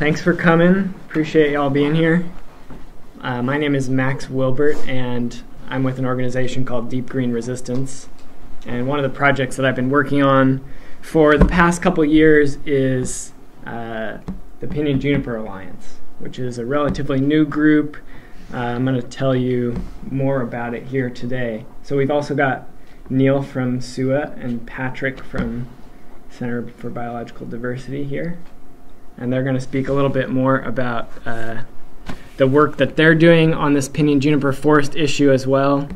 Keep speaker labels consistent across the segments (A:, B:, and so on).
A: Thanks for coming. Appreciate y'all being here. My name is Max Wilbert, and I'm with an organization called Deep Green Resistance. And one of the projects that I've been working on for the past couple years is the Pinyon-Juniper Alliance, which is a relatively new group. I'm going to tell you more about it here today. So we've also got Neil from SUA and Patrick from Center for Biological Diversity here. And they're going to speak a little bit more about the work that they're doing on this Pinyon-Juniper forest issue as well.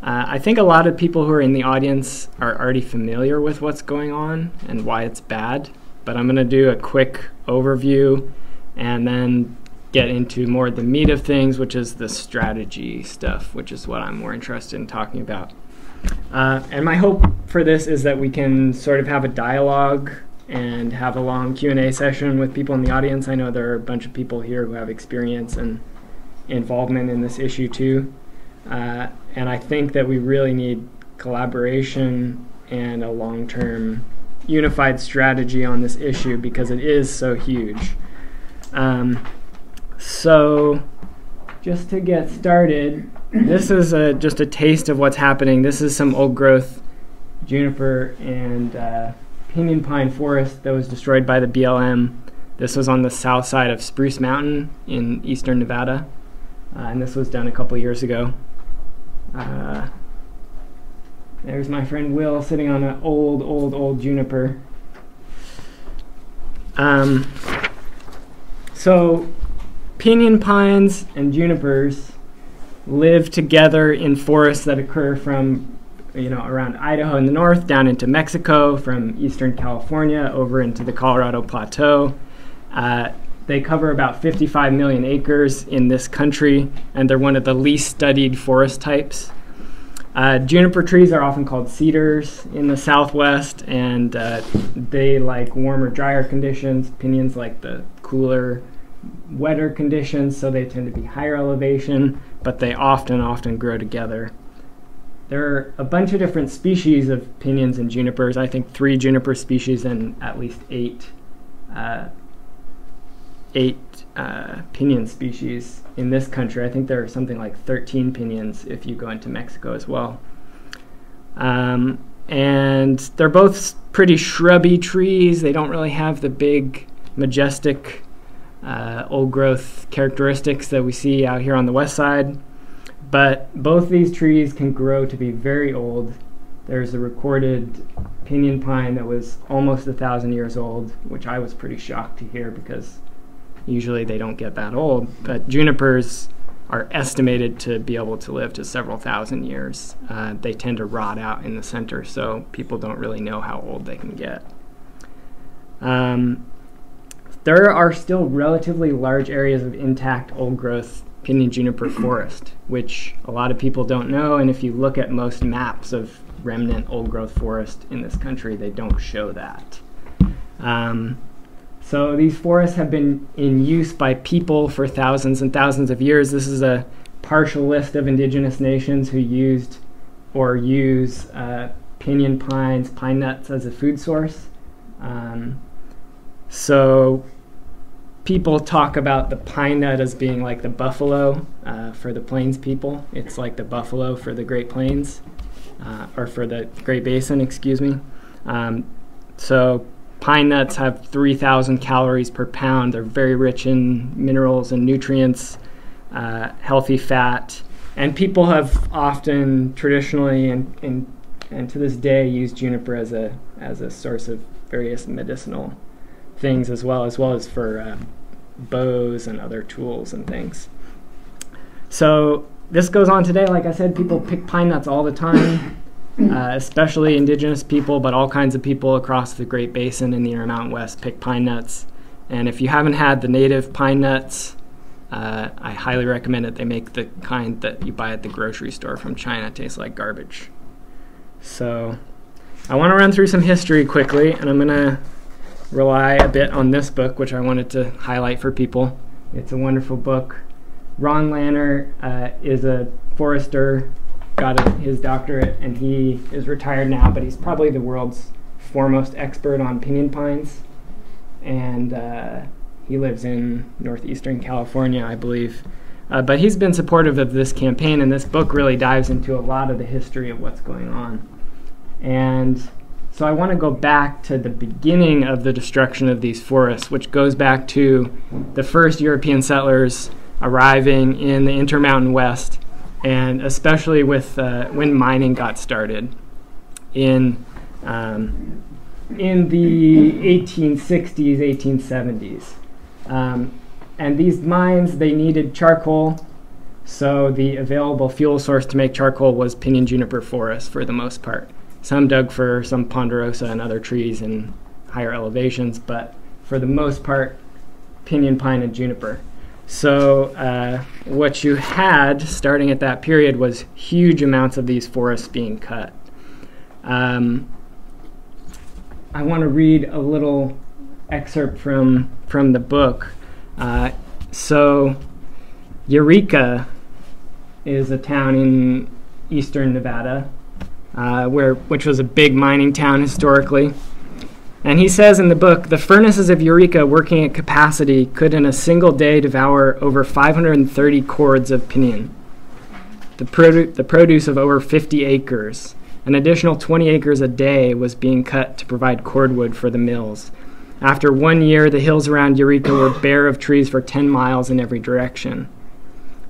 A: I think a lot of people who are in the audience are already familiar with what's going on and why it's bad, but I'm going to do a quick overview and then get into more of the meat of things, which is the strategy stuff, which is what I'm more interested in talking about. And my hope for this is that we can sort of have a dialogue and have a long Q&A session with people in the audience. I know there are a bunch of people here who have experience and involvement in this issue too. And I think that we really need collaboration and a long-term unified strategy on this issue because it is so huge. So just to get started, this is just a taste of what's happening. This is some old-growth juniper and pinyon pine forest that was destroyed by the BLM. This was on the south side of Spruce Mountain in eastern Nevada, and this was done a couple years ago. There's my friend Will sitting on an old juniper. So pinyon pines and junipers live together in forests that occur from around Idaho in the north, down into Mexico, from eastern California over into the Colorado Plateau. They cover about 55 million acres in this country, and they're one of the least studied forest types. Juniper trees are often called cedars in the southwest, and they like warmer, drier conditions. Pinyons like the cooler, wetter conditions, so they tend to be higher elevation, but they often grow together. There are a bunch of different species of pinyons and junipers. I think 3 juniper species and at least 8 pinyon species in this country. I think there are something like 13 pinyons if you go into Mexico as well. And they're both pretty shrubby trees. They don't really have the big, majestic, old-growth characteristics that we see out here on the west side. But both these trees can grow to be very old. There's a recorded pinyon pine that was almost 1,000 years old, which I was pretty shocked to hear because usually they don't get that old. But junipers are estimated to be able to live to several thousand years. They tend to rot out in the center, so people don't really know how old they can get. There are still relatively large areas of intact old-growth Pinyon-Juniper forest, which a lot of people don't know, and if you look at most maps of remnant old-growth forest in this country, they don't show that. So these forests have been in use by people for thousands and thousands of years. This is a partial list of indigenous nations who used or use pinyon pines, pine nuts as a food source. So people talk about the pine nut as being like the buffalo for the Plains people. It's like the buffalo for the Great Plains, or for the Great Basin, excuse me. So pine nuts have 3,000 calories per pound. They're very rich in minerals and nutrients, healthy fat. And people have often traditionally and to this day used juniper as a source of various medicinal things as well as for bows and other tools and things. So this goes on today. Like I said, people pick pine nuts all the time, especially indigenous people, but all kinds of people across the Great Basin and the Intermountain West pick pine nuts. And if you haven't had the native pine nuts, I highly recommend it. They make the kind that you buy at the grocery store from China. It tastes like garbage. So I want to run through some history quickly, and I'm going to rely a bit on this book, which I wanted to highlight for people. It's a wonderful book. Ron Lanner is a forester, got his doctorate, and he is retired now, but he's probably the world's foremost expert on pinyon pines. And He lives in northeastern California, I believe. But he's been supportive of this campaign, and this book really dives into a lot of the history of what's going on. And so I want to go back to the beginning of the destruction of these forests, which goes back to the first European settlers arriving in the Intermountain West, and especially with when mining got started in the 1860s, 1870s. And these mines, they needed charcoal, so the available fuel source to make charcoal was Pinyon-Juniper Forests for the most part. Some dug for some ponderosa and other trees in higher elevations, but for the most part, pinyon, pine, and juniper. So what you had starting at that period was huge amounts of these forests being cut. I want to read a little excerpt from the book. So Eureka is a town in eastern Nevada, which was a big mining town historically. And he says in the book, the furnaces of Eureka working at capacity could in a single day devour over 530 cords of pinyon, the produce of over 50 acres. An additional 20 acres a day was being cut to provide cordwood for the mills. After 1 year, the hills around Eureka were bare of trees for 10 miles in every direction.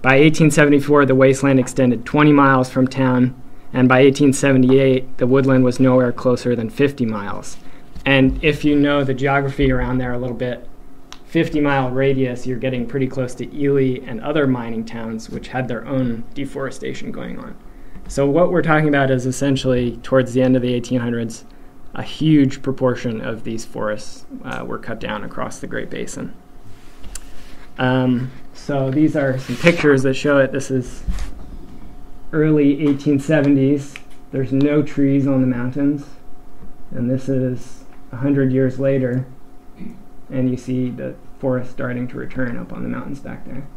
A: By 1874, the wasteland extended 20 miles from town, and by 1878, the woodland was nowhere closer than 50 miles. And if you know the geography around there a little bit, 50-mile radius, you're getting pretty close to Ely and other mining towns, which had their own deforestation going on. So what we're talking about is essentially, towards the end of the 1800s, a huge proportion of these forests were cut down across the Great Basin. So these are some pictures that show it. This is early 1870s. There's no trees on the mountains. And this is 100 years later. And you see the forest starting to return up on the mountains back there.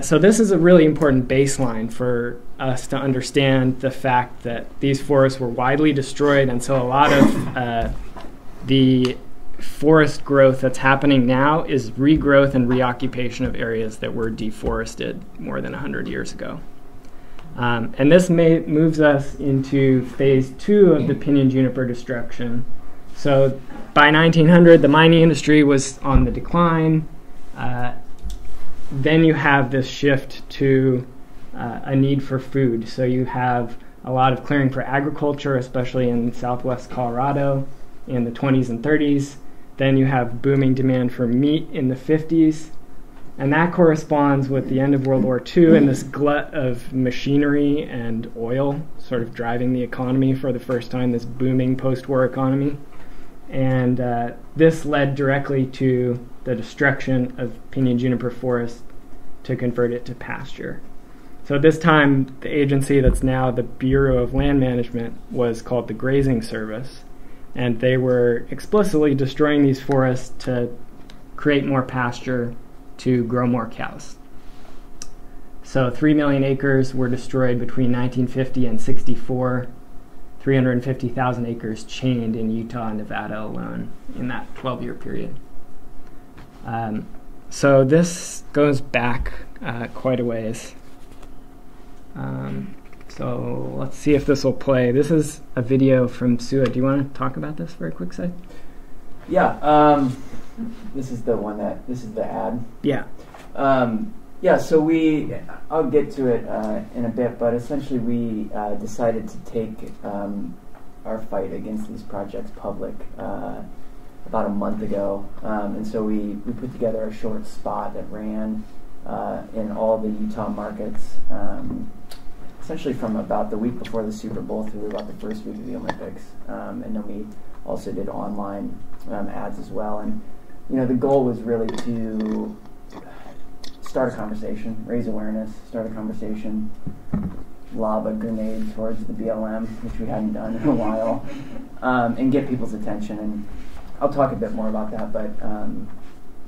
A: So this is a really important baseline for us to understand the fact that these forests were widely destroyed, and so a lot of the forest growth that's happening now is regrowth and reoccupation of areas that were deforested more than 100 years ago. And this moves us into phase 2 of the pinyon-juniper destruction. So by 1900, the mining industry was on the decline. Then you have this shift to a need for food. So you have a lot of clearing for agriculture, especially in southwest Colorado in the 20s and 30s. Then you have booming demand for meat in the 50s. And that corresponds with the end of World War II and this glut of machinery and oil sort of driving the economy for the first time, this booming post-war economy. And this led directly to the destruction of Pinyon-Juniper Forest to convert it to pasture. So at this time, the agency that's now the Bureau of Land Management was called the Grazing Service, and they were explicitly destroying these forests to create more pasture to grow more cows. So 3 million acres were destroyed between 1950 and 64. 350,000 acres chained in Utah and Nevada alone in that 12-year period. So this goes back quite a ways. So let's see if this will play. This is a video from SUA. Do you want to talk about this for a quick sec?
B: Yeah. This is the ad.
A: Yeah.
B: Yeah, so I'll get to it in a bit, but essentially we decided to take our fight against these projects public about a month ago. And so we put together a short spot that ran in all the Utah markets, essentially from about the week before the Super Bowl through about the first week of the Olympics. And then we also did online ads as well. And, the goal was really to start a conversation, raise awareness, start a conversation, lob a grenade towards the BLM, which we hadn't done in a while, and get people's attention. And I'll talk a bit more about that, but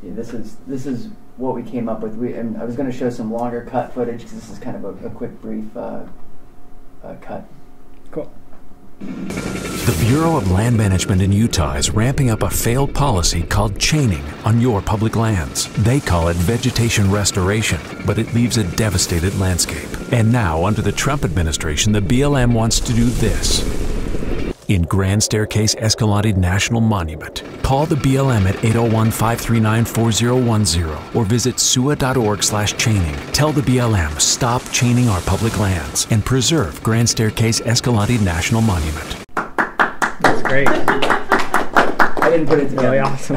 B: this is what we came up with. And I was going to show some longer cut footage because this is kind of a quick, brief cut.
A: Cool.
C: The Bureau of Land Management in Utah is ramping up a failed policy called chaining on your public lands. They call it vegetation restoration, but it leaves a devastated landscape. And now, under the Trump administration, the BLM wants to do this. In Grand Staircase Escalante National Monument, call the BLM at 801-539-4010 or visit sua.org/chaining. Tell the BLM stop chaining our public lands and preserve Grand Staircase Escalante National Monument.
A: That's great.
B: I didn't put it together.
A: Really awesome.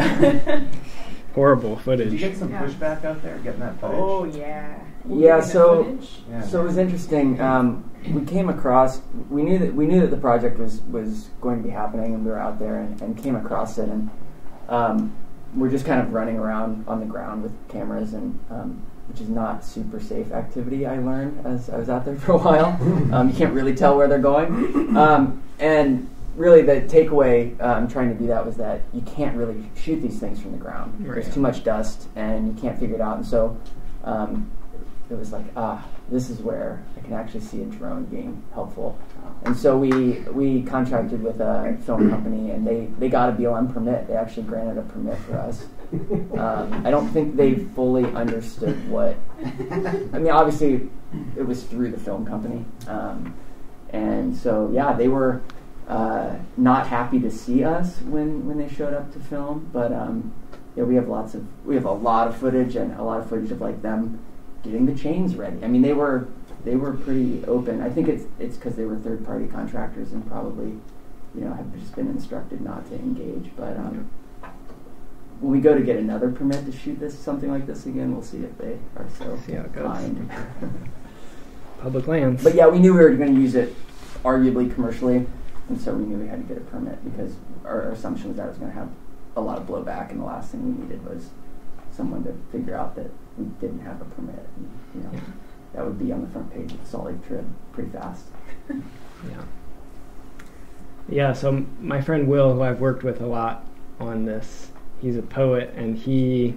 A: Horrible footage.
D: Did you get some pushback out there getting that footage?
E: Oh, yeah.
B: Yeah, so
D: Yeah.
B: it was interesting. We came across. We knew that the project was going to be happening, and we were out there and came across it, and we're just kind of running around on the ground with cameras, and which is not super safe activity. I learned as I was out there for a while. You can't really tell where they're going, and really the takeaway trying to do that was that you can't really shoot these things from the ground.
A: Right.
B: There's too much dust, and you can't figure it out, and so. It was like, this is where I can actually see a drone being helpful. And so we contracted with a film company, and they got a BLM permit. They actually granted a permit for us. I don't think they fully understood what... I mean, obviously, it was through the film company. And so, yeah, they were not happy to see us when they showed up to film. But, yeah, we have a lot of footage, and a lot of footage of, like, them getting the chains ready. I mean, they were pretty open. I think it's because they were third-party contractors and probably, have just been instructed not to engage. But when we go to get another permit to shoot something like this again, we'll see if they are so kind.
A: Public lands.
B: But yeah, we knew we were going to use it arguably commercially, and so we knew we had to get a permit because our assumption was that it was going to have a lot of blowback, and the last thing we needed was someone to figure out that we didn't have a permit. And, that would be on the front page of the Salt Lake Trib pretty fast.
A: Yeah, so my friend Will, who I've worked with a lot on this, he's a poet, and he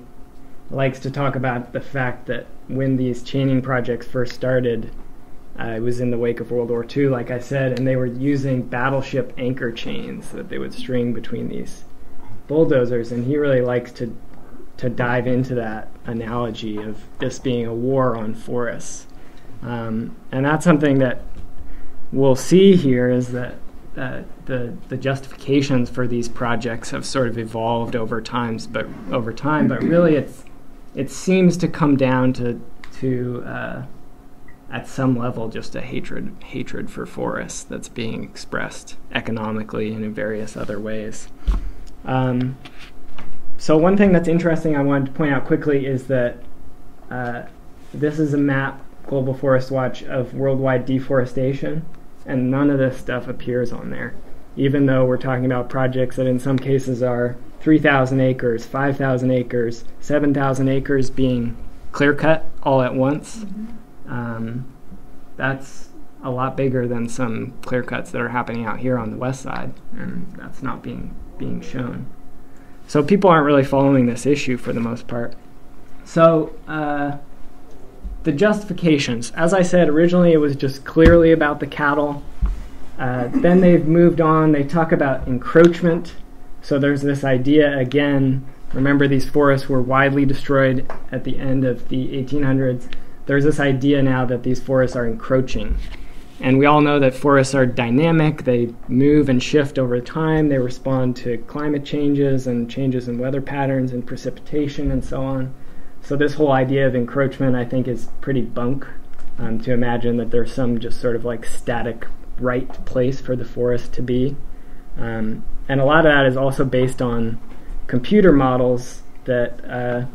A: likes to talk about the fact that when these chaining projects first started, it was in the wake of World War II, like I said, and they were using battleship anchor chains that they would string between these bulldozers, and he really likes to dive into that analogy of this being a war on forests. And that's something that we'll see here is that the justifications for these projects have sort of evolved over time, but really it seems to come down to at some level just a hatred for forests that's being expressed economically and in various other ways. So one thing that's interesting I wanted to point out quickly is that this is a map, Global Forest Watch, of worldwide deforestation, and none of this stuff appears on there, even though we're talking about projects that in some cases are 3,000 acres, 5,000 acres, 7,000 acres being clear-cut all at once. That's a lot bigger than some clear-cuts that are happening out here on the west side, and that's not being shown. So people aren't really following this issue for the most part. So the justifications, as I said, originally it was just clearly about the cattle. Then they've moved on. They talk about encroachment. So there's this idea again. Remember, these forests were widely destroyed at the end of the 1800s. There's this idea now that these forests are encroaching. And we all know that forests are dynamic. They move and shift over time. They respond to climate changes and changes in weather patterns and precipitation and so on. So this whole idea of encroachment, I think, is pretty bunk to imagine that there's some just sort of like static right place for the forest to be. And a lot of that is also based on computer models that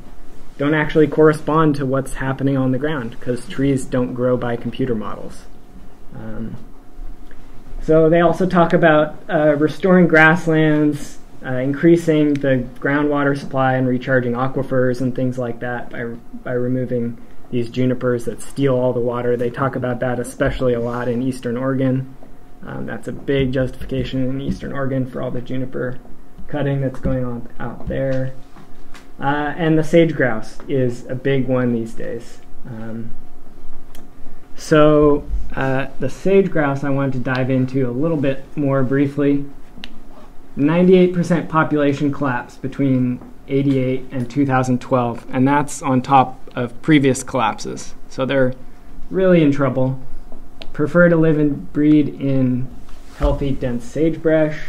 A: don't actually correspond to what's happening on the ground, because trees don't grow by computer models. So they also talk about restoring grasslands, increasing the groundwater supply and recharging aquifers and things like that by removing these junipers that steal all the water. They talk about that especially a lot in Eastern Oregon. That's a big justification in Eastern Oregon for all the juniper cutting that's going on out there. And the sage grouse is a big one these days. So the sage grouse I wanted to dive into a little bit more briefly. 98% population collapse between 88 and 2012, and that's on top of previous collapses. So they're really in trouble. Prefer to live and breed in healthy, dense sagebrush.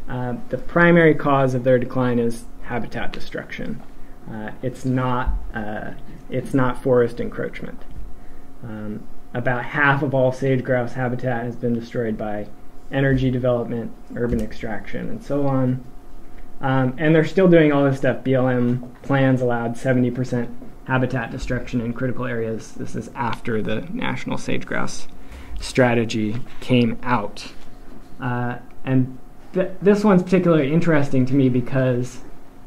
A: The primary cause of their decline is habitat destruction. It's not forest encroachment. About half of all sage-grouse habitat has been destroyed by energy development, urban extraction, and so on. And they're still doing all this stuff. BLM plans allowed 70% habitat destruction in critical areas. This is after the National Sage-Grouse Strategy came out. And this one's particularly interesting to me because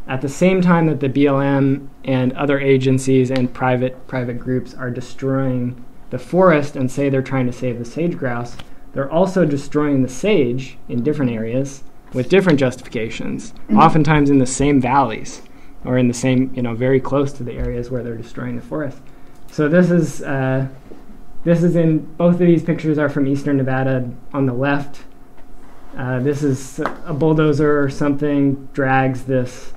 A: at the same time that the BLM and other agencies and private groups are destroying the forest and say they're trying to save the sage-grouse, they're also destroying the sage in different areas with different justifications, oftentimes in the same valleys or in the same, very close to the areas where they're destroying the forest. So this is in, both of these pictures are from eastern Nevada on the left. This is a bulldozer or something drags this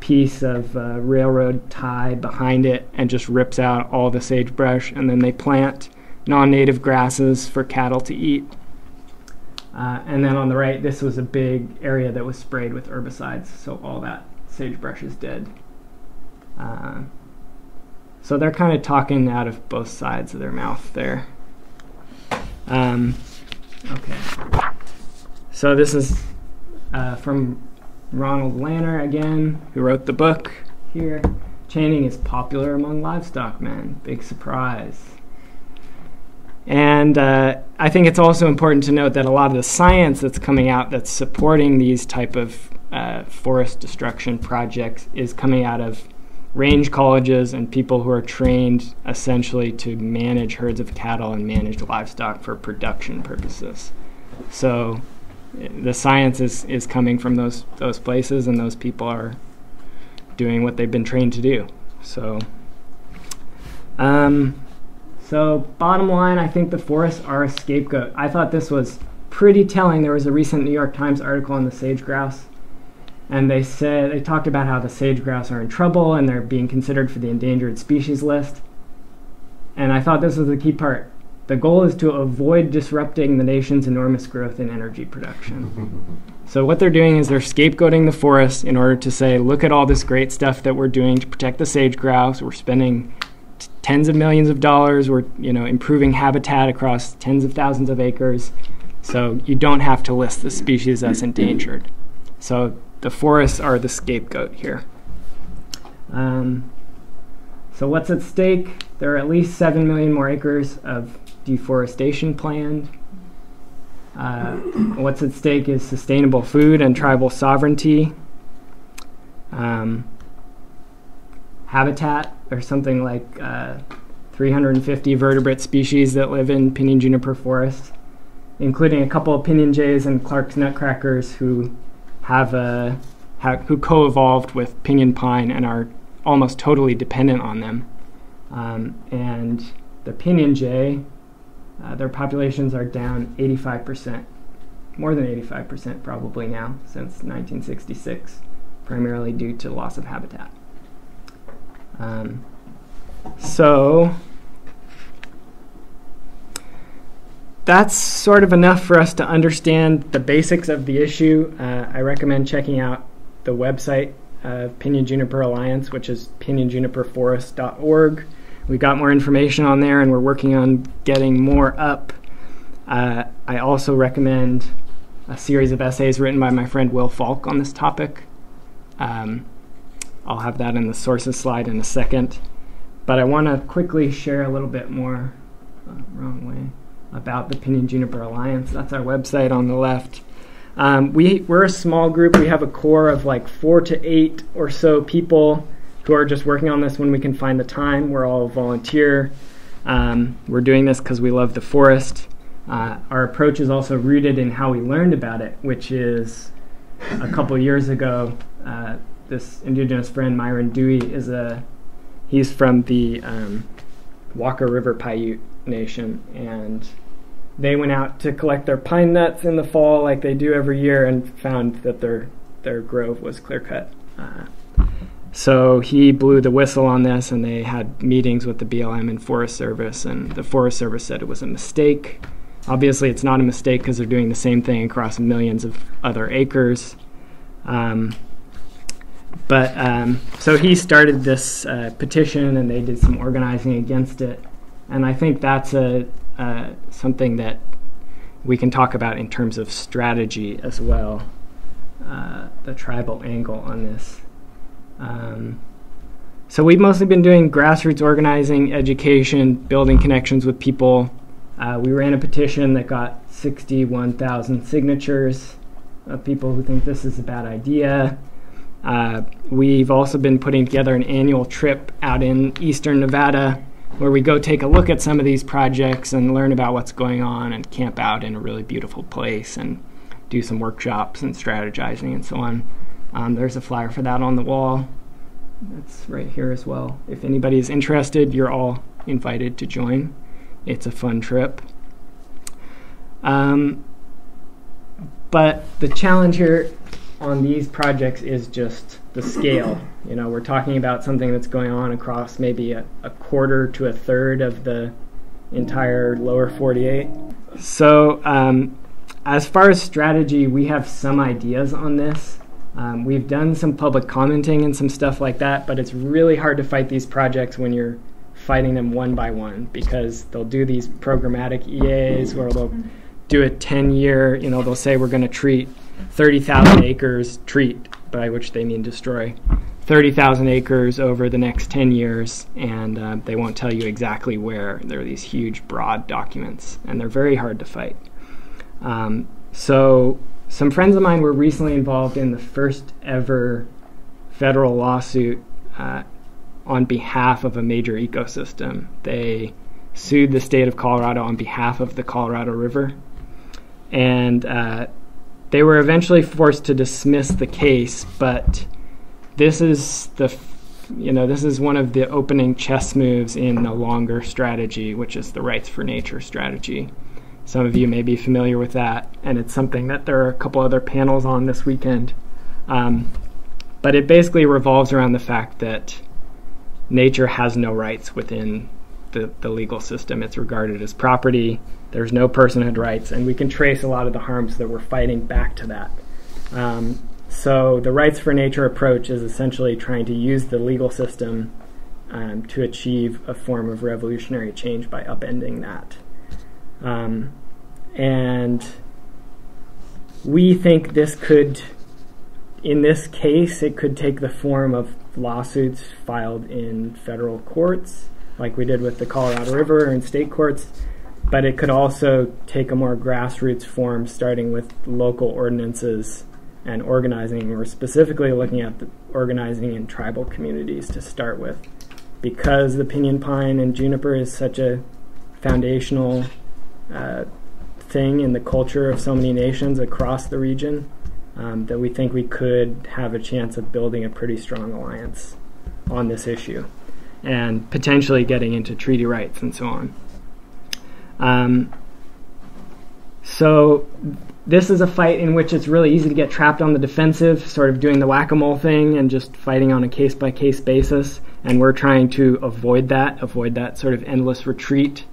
A: piece of railroad tie behind it and just rips out all the sagebrush, and then they plant non-native grasses for cattle to eat. And then on the right, this was a big area that was sprayed with herbicides, so all that sagebrush is dead. So they're kind of talking out of both sides of their mouth there. Okay. So this is from Ronald Lanner again, who wrote the book here. Chaining is popular among livestock men. Big surprise. And I think it's also important to note that a lot of the science that's coming out that's supporting these type of forest destruction projects is coming out of range colleges and people who are trained essentially to manage herds of cattle and manage livestock for production purposes. So the science is coming from those places, and those people are doing what they've been trained to do. So bottom line, I think the forests are a scapegoat. I thought this was pretty telling. There was a recent New York Times article on the sage-grouse, and they talked about how the sage-grouse are in trouble and they're being considered for the endangered species list. And I thought this was the key part. The goal is to avoid disrupting the nation's enormous growth in energy production. So what they're doing is they're scapegoating the forests in order to say, look at all this great stuff that we're doing to protect the sage-grouse. We're spending tens of millions of dollars. We're improving habitat across tens of thousands of acres. So you don't have to list the species as endangered. So the forests are the scapegoat here. So what's at stake? There are at least 7 million more acres of deforestation planned. What's at stake is sustainable food and tribal sovereignty. Habitat, there's something like 350 vertebrate species that live in Pinyon-Juniper Forest, including a couple of pinyon jays and Clark's nutcrackers who who co-evolved with pinyon pine and are almost totally dependent on them. And the pinyon jay, their populations are down 85%, more than 85% probably now since 1966, primarily due to loss of habitat. So that's sort of enough for us to understand the basics of the issue. I recommend checking out the website of Pinyon-Juniper Alliance, which is pinyon-juniperforests.org. We got more information on there, and we're working on getting more up. I also recommend a series of essays written by my friend Will Falk on this topic. I'll have that in the sources slide in a second. But I want to quickly share a little bit more, about the Pinyon-Juniper Alliance. That's our website on the left. We're a small group. We have a core of like 4 to 8 or so people who are just working on this when we can find the time. We're all volunteer. We're doing this because we love the forest. Our approach is also rooted in how we learned about it, which is a couple years ago, this indigenous friend, Myron Dewey, he's from the Walker River Paiute Nation, and they went out to collect their pine nuts in the fall like they do every year and found that they're their grove was clear cut. So he blew the whistle on this, and they had meetings with the BLM and Forest Service, and the Forest Service said it was a mistake. Obviously, it's not a mistake because they're doing the same thing across millions of other acres. So he started this petition, and they did some organizing against it. And I think that's something that we can talk about in terms of strategy as well, the tribal angle on this. So we've mostly been doing grassroots organizing, education, building connections with people. We ran a petition that got 61,000 signatures of people who think this is a bad idea. We've also been putting together an annual trip out in eastern Nevada where we go take a look at some of these projects and learn about what's going on and camp out in a really beautiful place and do some workshops and strategizing and so on. There's a flyer for that on the wall. That's right here as well. If anybody is interested, you're all invited to join. It's a fun trip. But the challenge here on these projects is just the scale. You know, we're talking about something that's going on across maybe a quarter to a third of the entire lower 48. So as far as strategy, we have some ideas on this. We've done some public commenting and some stuff like that, but it's really hard to fight these projects when you're fighting them one by one, because they'll do these programmatic EAs where they'll do a 10-year, they'll say we're going to treat 30,000 acres, treat, by which they mean destroy, 30,000 acres over the next 10 years, and they won't tell you exactly where. They're these huge, broad documents, and they're very hard to fight. So some friends of mine were recently involved in the first ever federal lawsuit on behalf of a major ecosystem. They sued the state of Colorado on behalf of the Colorado River, and they were eventually forced to dismiss the case, but this is this is one of the opening chess moves in the longer strategy, which is the rights for nature strategy. Some of you may be familiar with that, and it's something that there are a couple other panels on this weekend. But it basically revolves around the fact that nature has no rights within the legal system. It's regarded as property. There's no personhood rights, and we can trace a lot of the harms that we're fighting back to that. So the rights for nature approach is essentially trying to use the legal system to achieve a form of revolutionary change by upending that. And we think this could, in this case, it could take the form of lawsuits filed in federal courts, like we did with the Colorado River, or in state courts, but it could also take a more grassroots form, starting with local ordinances and organizing. We're specifically looking at the organizing in tribal communities to start with, because the pinyon pine and juniper is such a foundational thing in the culture of so many nations across the region, that we think we could have a chance of building a pretty strong alliance on this issue and potentially getting into treaty rights and so on. So this is a fight in which it's really easy to get trapped on the defensive, sort of doing the whack-a-mole thing and just fighting on a case-by-case basis, and we're trying to avoid that sort of endless retreat.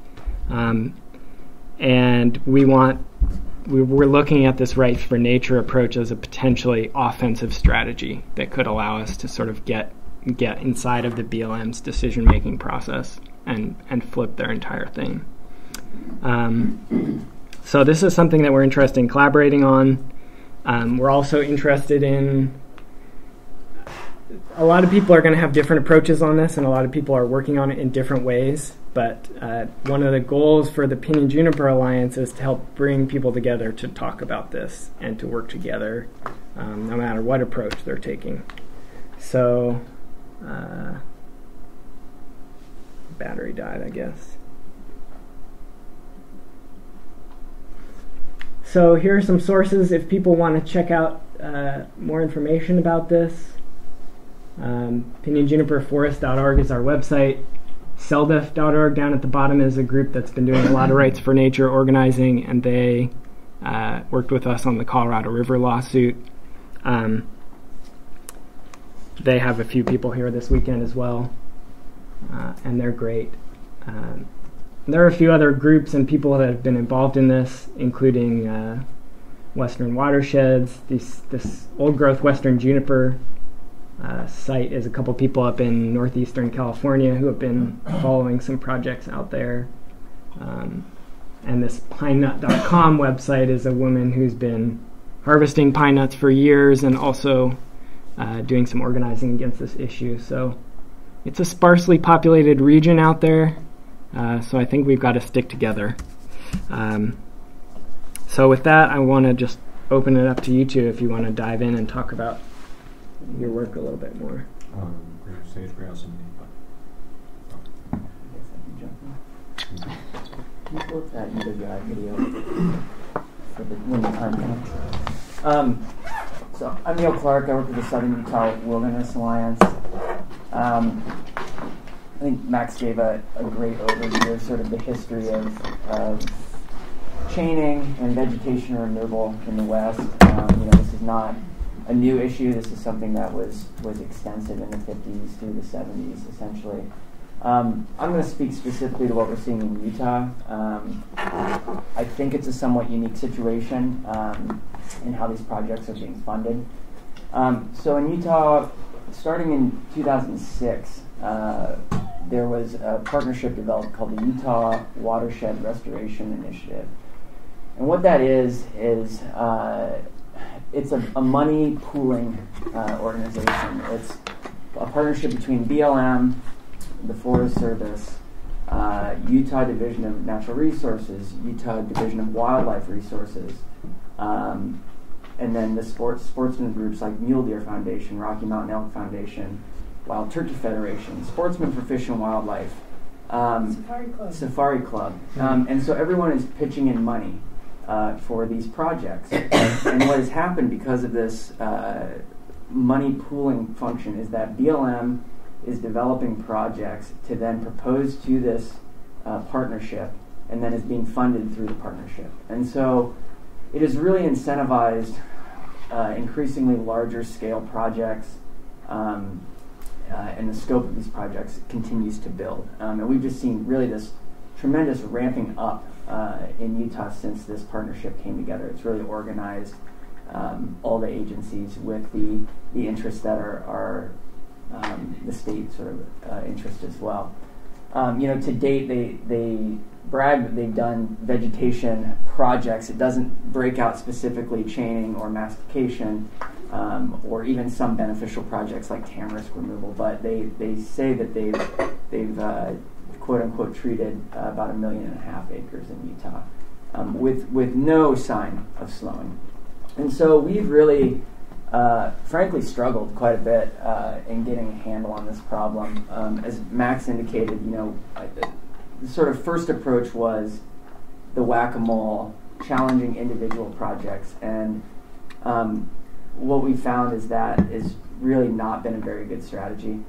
A: And we're looking at this rights for nature approach as a potentially offensive strategy that could allow us to sort of get inside of the BLM's decision-making process and flip their entire thing. So this is something that we're interested in collaborating on. We're also interested in, a lot of people are going to have different approaches on this, and a lot of people are working on it in different ways. But one of the goals for the Pinyon-Juniper Alliance is to help bring people together to talk about this and to work together, no matter what approach they're taking. So, battery died, I guess. So here are some sources if people want to check out more information about this. Pinyon-Juniper-Forest.org is our website. CELDF.org down at the bottom is a group that's been doing a lot of rights for nature organizing, and they worked with us on the Colorado River lawsuit. they have a few people here this weekend as well, and they're great. There are a few other groups and people that have been involved in this, including Western Watersheds. This old-growth Western Juniper site is a couple people up in northeastern California who have been following some projects out there. And this pinenut.com website is a woman who's been harvesting pine nuts for years and also doing some organizing against this issue. So it's a sparsely populated region out there, so I think we've got to stick together. So with that, I want to just open it up to you two if you want to dive in and talk about your work a little bit more.
E: Sage grouse and
B: I guess I can jump in. Can you flip that into the video for when the time comes? So I'm Neil Clark. I work with the Southern Utah Wilderness Alliance. I think Max gave a great overview of sort of the history of chaining and vegetation removal in the West. This is not a new issue. This is something that was extensive in the 50s through the 70s, essentially. I'm going to speak specifically to what we're seeing in Utah. I think it's a somewhat unique situation in how these projects are being funded. So in Utah, starting in 2006, there was a partnership developed called the Utah Watershed Restoration Initiative. And what that is it's a money pooling organization. It's a partnership between BLM, the Forest Service, Utah Division of Natural Resources, Utah Division of Wildlife Resources, and then the sportsman groups like Mule Deer Foundation, Rocky Mountain Elk Foundation, Wild Turkey Federation, Sportsmen for Fish and Wildlife, Safari Club. And so everyone is pitching in money for these projects. And what has happened because of this money pooling function is that BLM is developing projects to then propose to this partnership and then is being funded through the partnership. And so it has really incentivized increasingly larger scale projects, and the scope of these projects continues to build. And we've just seen really this tremendous ramping up in Utah since this partnership came together. It's really organized all the agencies with the interests that are the state sort of interest as well. To date, they brag that they've done vegetation projects. It doesn't break out specifically chaining or mastication, or even some beneficial projects like tamarisk removal. But they say that they've quote unquote treated about 1.5 million acres in Utah, with no sign of slowing. And so we've really frankly struggled quite a bit in getting a handle on this problem. As Max indicated, the sort of first approach was the whack-a-mole, challenging individual projects, and what we found is that is really not been a very good strategy.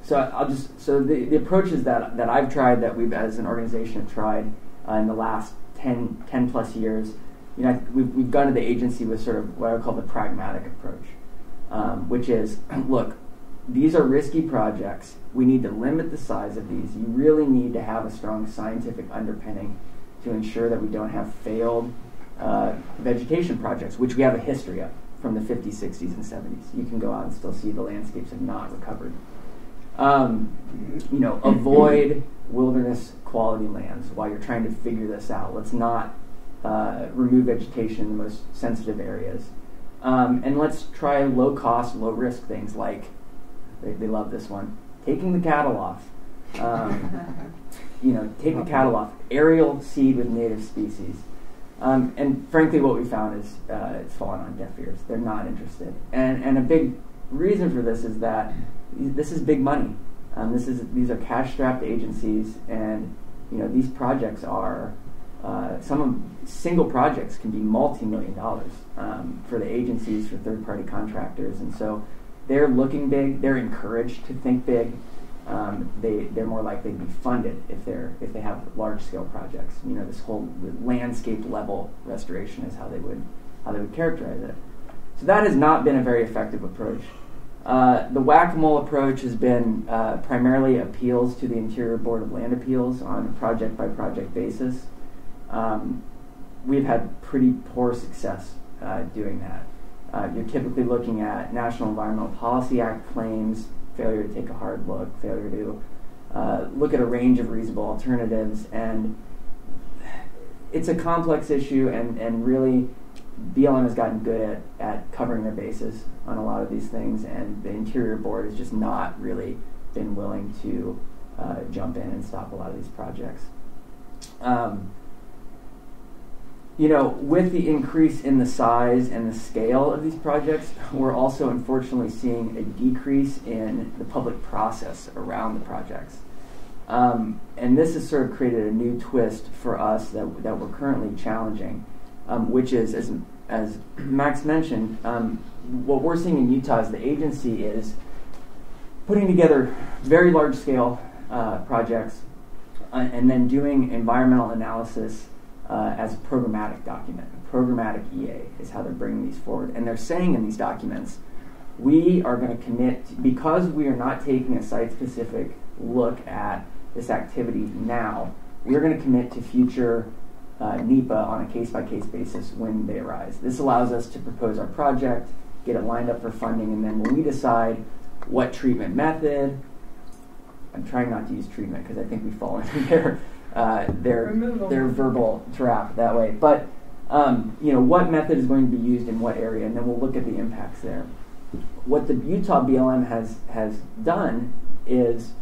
B: So the approaches that I've tried, that we've as an organization have tried in the last 10 plus years, we've gone to the agency with sort of what I would call the pragmatic approach, which is, look, these are risky projects. We need to limit the size of these. You really need to have a strong scientific underpinning to ensure that we don't have failed vegetation projects, which we have a history of from the 50s, 60s, and 70s. You can go out and still see the landscapes have not recovered. Avoid wilderness quality lands while you're trying to figure this out. Let's not remove vegetation in the most sensitive areas. And let's try low-cost, low-risk things like, they love this one, taking the cattle off. Take the cattle off. Aerial seed with native species. And frankly, what we found is it's fallen on deaf ears. They're not interested. And a big reason for this is that this is big money. These are cash-strapped agencies, and these projects are single projects can be multi-million dollars for the agencies, for third-party contractors, and so they're looking big. They're encouraged to think big. They're more likely to be funded if they have large-scale projects. This whole landscape level restoration is how they would characterize it. So that has not been a very effective approach. The whack-a-mole approach has been primarily appeals to the Interior Board of Land Appeals on a project-by-project basis. We've had pretty poor success doing that. You're typically looking at National Environmental Policy Act claims, failure to take a hard look, failure to look at a range of reasonable alternatives, and it's a complex issue, and really BLM has gotten good at covering their bases on a lot of these things, and the Interior Board has just not really been willing to jump in and stop a lot of these projects. With the increase in the size and the scale of these projects, we're also unfortunately seeing a decrease in the public process around the projects. And this has sort of created a new twist for us that we're currently challenging, which is, as Max mentioned, what we're seeing in Utah is the agency is putting together very large-scale projects and then doing environmental analysis as a programmatic document. A programmatic EA is how they're bringing these forward. And they're saying in these documents, we are going to commit, because we are not taking a site-specific look at this activity now, we're going to commit to future NEPA on a case-by-case basis when they arise. This allows us to propose our project, get it lined up for funding, and then when we decide what treatment method, I'm trying not to use treatment because I think we fall into their verbal trap that way. But what method is going to be used in what area, and then we'll look at the impacts there. What the Utah BLM has done is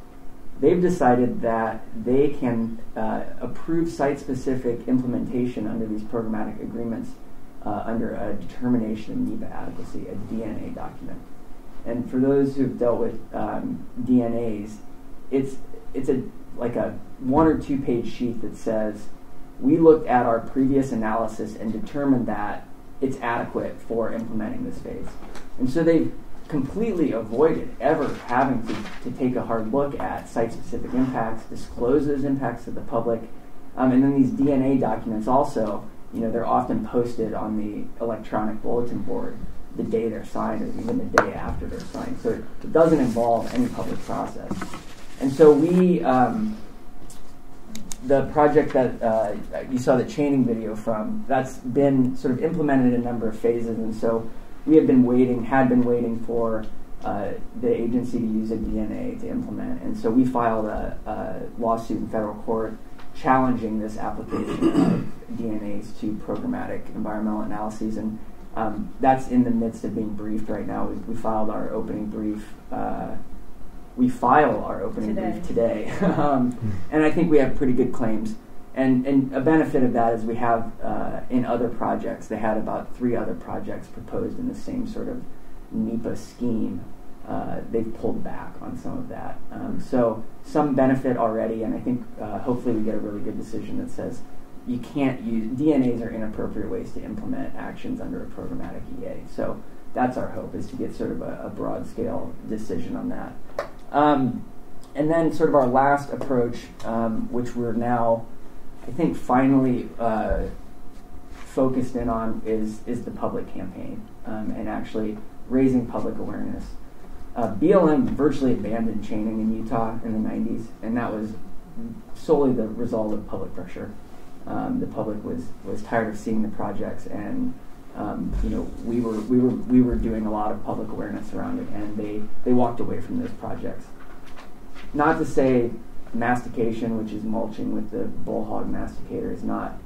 B: they've decided that they can approve site-specific implementation under these programmatic agreements under a determination of NEPA adequacy, a DNA document. And for those who've dealt with DNAs, it's like a 1 or 2 page sheet that says, we looked at our previous analysis and determined that it's adequate for implementing this phase. And so they've completely avoided ever having to take a hard look at site-specific impacts, disclose those impacts to the public, and then these DNA documents also, they're often posted on the electronic bulletin board the day they're signed or even the day after they're signed. So it doesn't involve any public process. And so we, the project that you saw the chaining video from, that's been sort of implemented in a number of phases, and so we had been waiting for the agency to use a DNA to implement. And so we filed a lawsuit in federal court challenging this application of DNAs to programmatic environmental analyses. And that's in the midst of being briefed right now. We filed our opening brief. We file our opening brief today. And I think we have pretty good claims. And a benefit of that is we have, in other projects, they had about 3 other projects proposed in the same sort of NEPA scheme. They've pulled back on some of that. So some benefit already, and I think hopefully we get a really good decision that says you can't use, DNAs are inappropriate ways to implement actions under a programmatic EA. So that's our hope, is to get sort of a broad scale decision on that. And then sort of our last approach, which we're now, I think, finally focused in on is the public campaign and actually raising public awareness. BLM virtually abandoned chaining in Utah in the 90s, and that was solely the result of public pressure. The public was tired of seeing the projects, and we were doing a lot of public awareness around it, and they walked away from those projects. Not to say mastication, which is mulching with the bullhog masticator, is not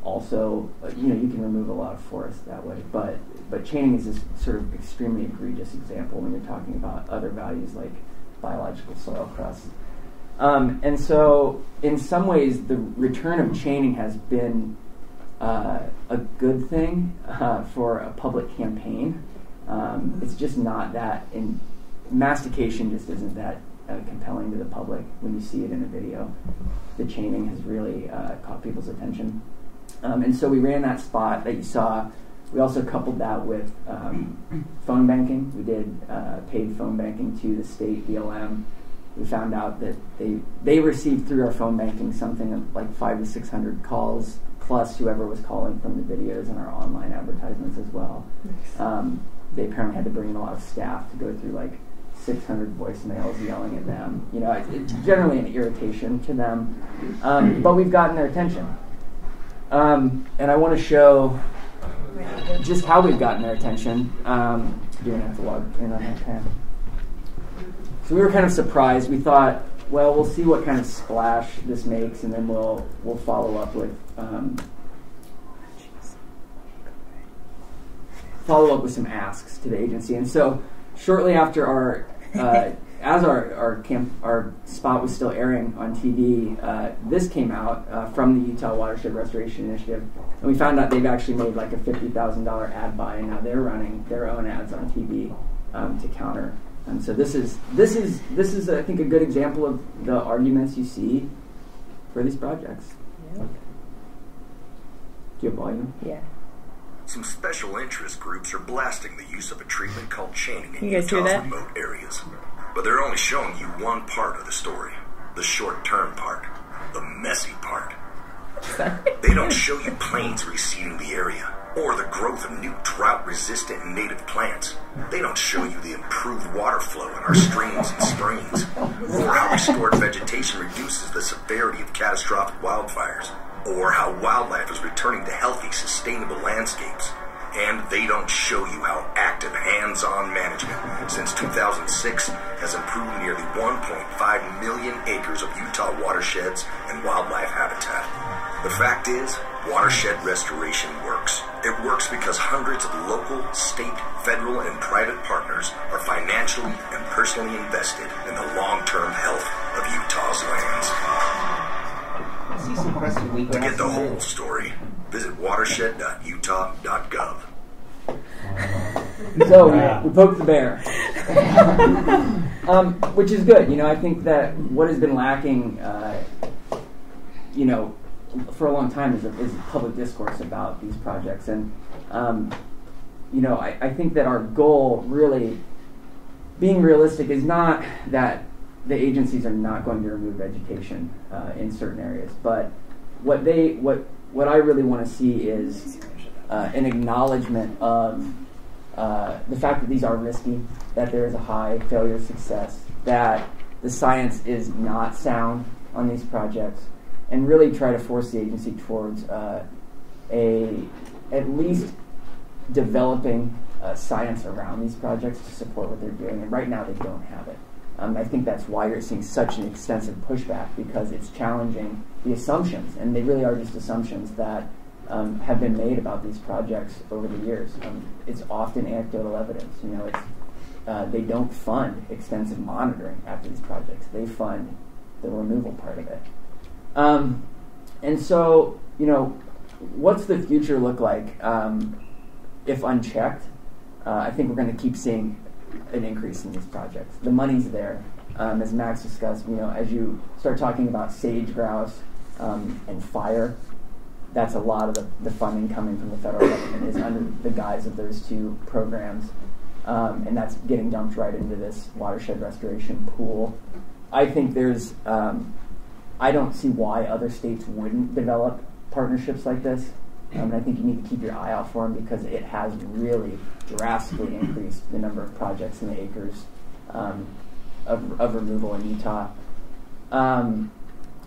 B: also, you can remove a lot of forest that way, but chaining is this sort of extremely egregious example when you're talking about other values like biological soil crust. And so in some ways the return of chaining has been a good thing for a public campaign. It's just not that, mastication just isn't that compelling to the public when you see it in a video. The chaining has really caught people's attention. And so we ran that spot that you saw. We also coupled that with phone banking. We did paid phone banking to the state BLM. We found out that they received through our phone banking something like 500 to 600 calls, plus whoever was calling from the videos and our online advertisements as well. Nice. they apparently had to bring in a lot of staff to go through like 600 voicemails yelling at them. You know, it's generally an irritation to them, but we've gotten their attention. And I want to show just how we've gotten their attention. You're going to have to log in on that pen. So we were kind of surprised. We thought, well, we'll see what kind of splash this makes, and then we'll follow up with some asks to the agency. And so shortly after our as our spot was still airing on TV, this came out from the Utah Watershed Restoration Initiative, and we found out they've actually made like a $50,000 ad buy, and now they're running their own ads on TV to counter. And so this is I think a good example of the arguments you see for these projects.
F: Yeah.
B: Do you have volume?
F: Yeah.
G: Some special interest groups are blasting the use of a treatment called chaining in
F: You guys hear
G: Utah's
F: that?
G: remote areas. But they're only showing you one part of the story, the short-term part, the messy part. They don't show you planes receding the area, or the growth of new drought-resistant native plants. They don't show you the improved water flow in our streams and streams, or how restored vegetation reduces the severity of catastrophic wildfires, or how wildlife is returning to healthy, sustainable landscapes. And they don't show you how active hands-on management since 2006 has improved nearly 1.5 million acres of Utah watersheds and wildlife habitat. The fact is, watershed restoration works. It works because hundreds of local, state, federal, and private partners are financially and personally invested in the long-term health of Utah's lands. To get the whole story, visit watershed.utah.gov.
B: So we poked the bear, which is good. You know, I think that what has been lacking, you know, for a long time is public discourse about these projects. And, you know, I think that our goal, really, being realistic, is not that the agencies are not going to remove vegetation in certain areas, but what I really want to see is an acknowledgement of the fact that these are risky, that there is a high failure success, that the science is not sound on these projects, and really try to force the agency towards at least developing science around these projects to support what they're doing. And right now they don't have it. I think that's why you're seeing such an extensive pushback, because it's challenging the assumptions, and they really are just assumptions that have been made about these projects over the years. It's often anecdotal evidence. You know, it's they don't fund extensive monitoring after these projects. They fund the removal part of it. And so, you know, what's the future look like if unchecked? I think we're going to keep seeing an increase in these projects. The money's there. As Max discussed, you know, as you start talking about sage grouse and fire, that's a lot of the funding coming from the federal government is under the guise of those two programs. And that's getting dumped right into this watershed restoration pool. I think there's, I don't see why other states wouldn't develop partnerships like this. And I think you need to keep your eye out for them, because it has really drastically increased the number of projects and the acres of removal in Utah. And,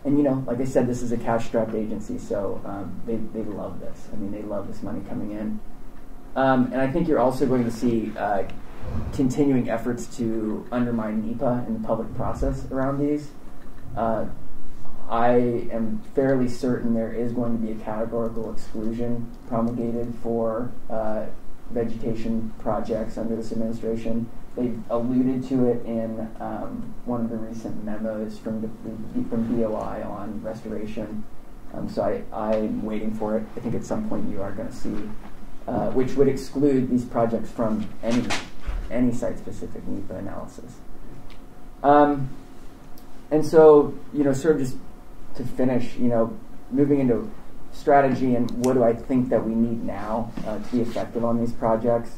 B: you know, like I said, this is a cash-strapped agency, so they love this. I mean, they love this money coming in. And I think you're also going to see continuing efforts to undermine NEPA and the public process around these. I am fairly certain there is going to be a categorical exclusion promulgated for vegetation projects under this administration. They alluded to it in one of the recent memos from BOI on restoration. So I'm waiting for it. I think at some point you are going to see, which would exclude these projects from any site-specific NEPA analysis. And so, you know, sort of just to finish, you know, moving into strategy and what do I think that we need now to be effective on these projects.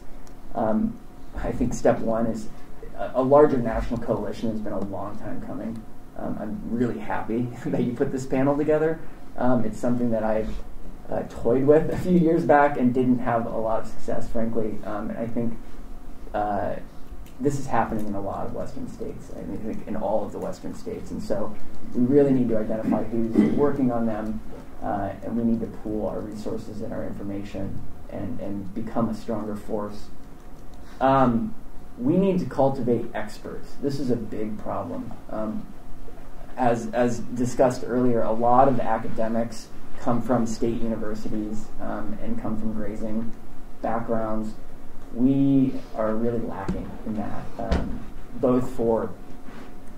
B: I think step one is a larger national coalition has been a long time coming. I'm really happy that you put this panel together. It's something that I've toyed with a few years back and didn't have a lot of success, frankly. And I think this is happening in a lot of Western states. I mean, I think in all of the Western states. And so we really need to identify who's working on them, and we need to pool our resources and our information and become a stronger force. We need to cultivate experts. This is a big problem. As discussed earlier, a lot of academics come from state universities and come from grazing backgrounds. We are really lacking in that, both for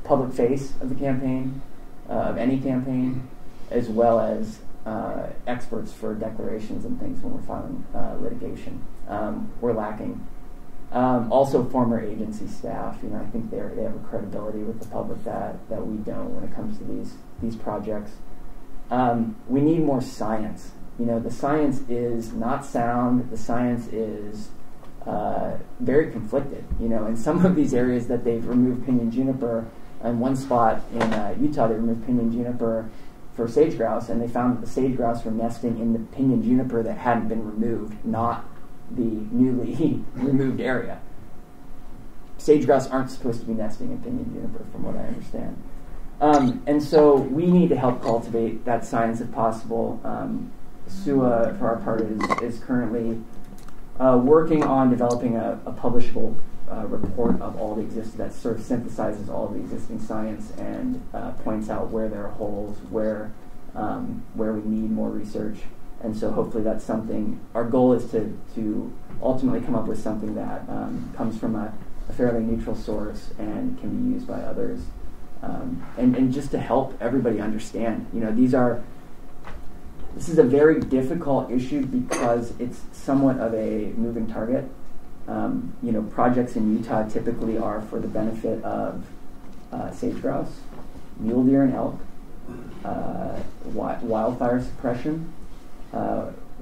B: public face of the campaign, of any campaign, as well as experts for declarations and things when we're filing litigation. We're lacking. Also, former agency staff. I think they have a credibility with the public that we don't when it comes to these projects. We need more science. The science is not sound. The science is very conflicted. In some of these areas that they've removed pinyon-juniper, in one spot in Utah, they removed pinyon-juniper for sage grouse, and they found that the sage grouse were nesting in the pinyon-juniper that hadn't been removed, not the newly removed area. Sage grouse aren't supposed to be nesting in pinyon-juniper, from what I understand. And so we need to help cultivate that science if possible. SUA, for our part, is currently working on developing a publishable report of all the existing, that sort of synthesizes all the existing science and points out where there are holes, where we need more research. And so hopefully that's something, our goal is to ultimately come up with something that comes from a fairly neutral source and can be used by others. And just to help everybody understand, this is a very difficult issue because it's somewhat of a moving target. Projects in Utah typically are for the benefit of sage grouse, mule deer and elk, wildfire suppression,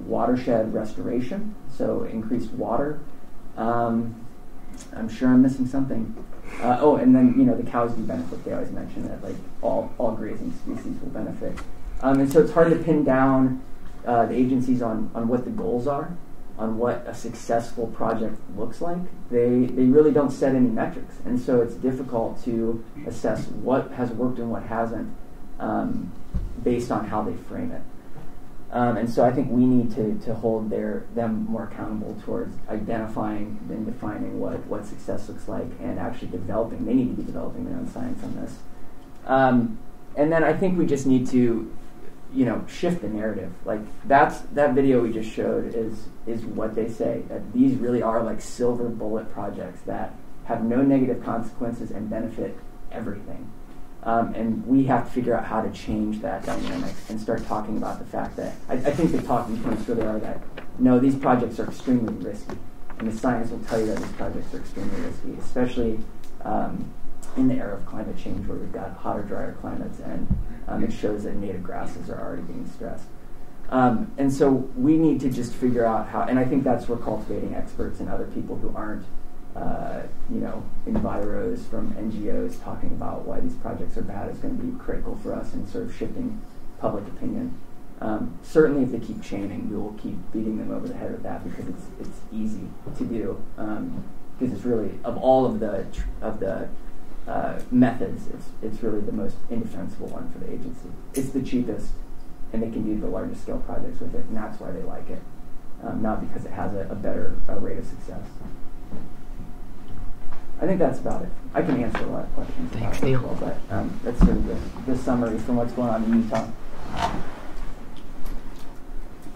B: watershed restoration, so increased water. I'm sure I'm missing something. And then the cows do benefit. They always mention that all grazing species will benefit. And so it's hard to pin down the agencies on what the goals are, on what a successful project looks like. They really don't set any metrics, and so it's difficult to assess what has worked and what hasn't based on how they frame it. And so I think we need to hold them more accountable towards identifying and defining what success looks like and actually developing. They need to be developing their own science on this. And then I think we just need to, shift the narrative. That video we just showed is what they say, that these really are like silver bullet projects that have no negative consequences and benefit everything. And we have to figure out how to change that dynamic and start talking about the fact that I think the talking points really are that no, these projects are extremely risky, and the science will tell you that these projects are extremely risky, especially in the era of climate change where we've got hotter, drier climates, and it shows that native grasses are already being stressed. And so we need to just figure out how, and I think that's where cultivating experts and other people who aren't enviros from NGOs talking about why these projects are bad is going to be critical for us in sort of shifting public opinion. Certainly if they keep chaining, we will keep beating them over the head with that because it's easy to do. Because it's really, of all of the methods, it's really the most indefensible one for the agency. It's the cheapest, and they can do the largest scale projects with it, and that's why they like it, not because it has a better rate of success. I think that's about it. I can answer a lot of questions.
A: Thanks, Neil.
B: But that's sort of the summary from what's going on in Utah.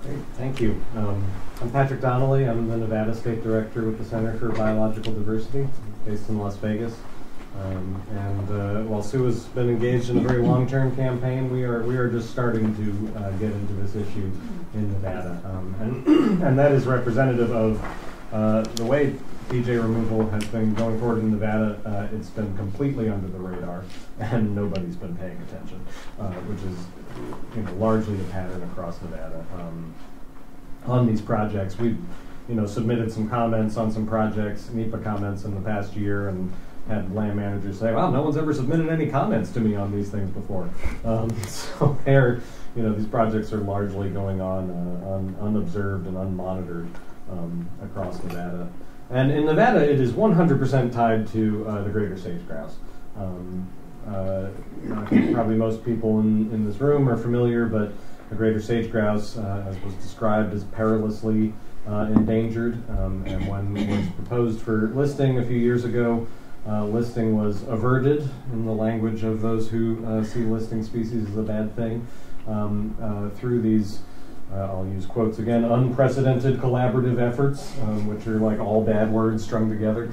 E: Great, thank you. I'm Patrick Donnelly. I'm the Nevada State Director with the Center for Biological Diversity, based in Las Vegas. While Sue has been engaged in a very long-term campaign, we are just starting to get into this issue in Nevada, and that is representative of the way PJ removal has been going forward in Nevada. It's been completely under the radar, and nobody's been paying attention, which is largely the pattern across Nevada. On these projects, we've submitted some comments on some projects, NEPA comments in the past year, and had land managers say, "Wow, no one's ever submitted any comments to me on these things before." So these projects are largely going on unobserved and unmonitored across Nevada. And in Nevada, it is 100% tied to the greater sage grouse. I think probably most people in this room are familiar, but the greater sage grouse, as was described, is perilously endangered. And when it was proposed for listing a few years ago, listing was averted in the language of those who see listing species as a bad thing through these, I'll use quotes again, unprecedented collaborative efforts, which are like all bad words strung together,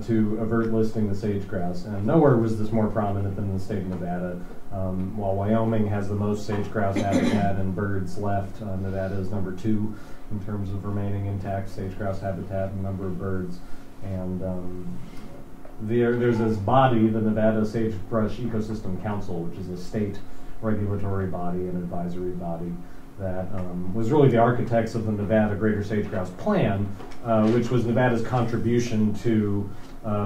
E: to avert listing the sage grouse. And nowhere was this more prominent than in the state of Nevada. While Wyoming has the most sage grouse habitat and birds left, Nevada is number 2 in terms of remaining intact sage grouse habitat and number of birds. And there's this body, the Nevada Sagebrush Ecosystem Council, which is a state regulatory body and advisory body that was really the architects of the Nevada Greater Sage Grouse Plan, which was Nevada's contribution to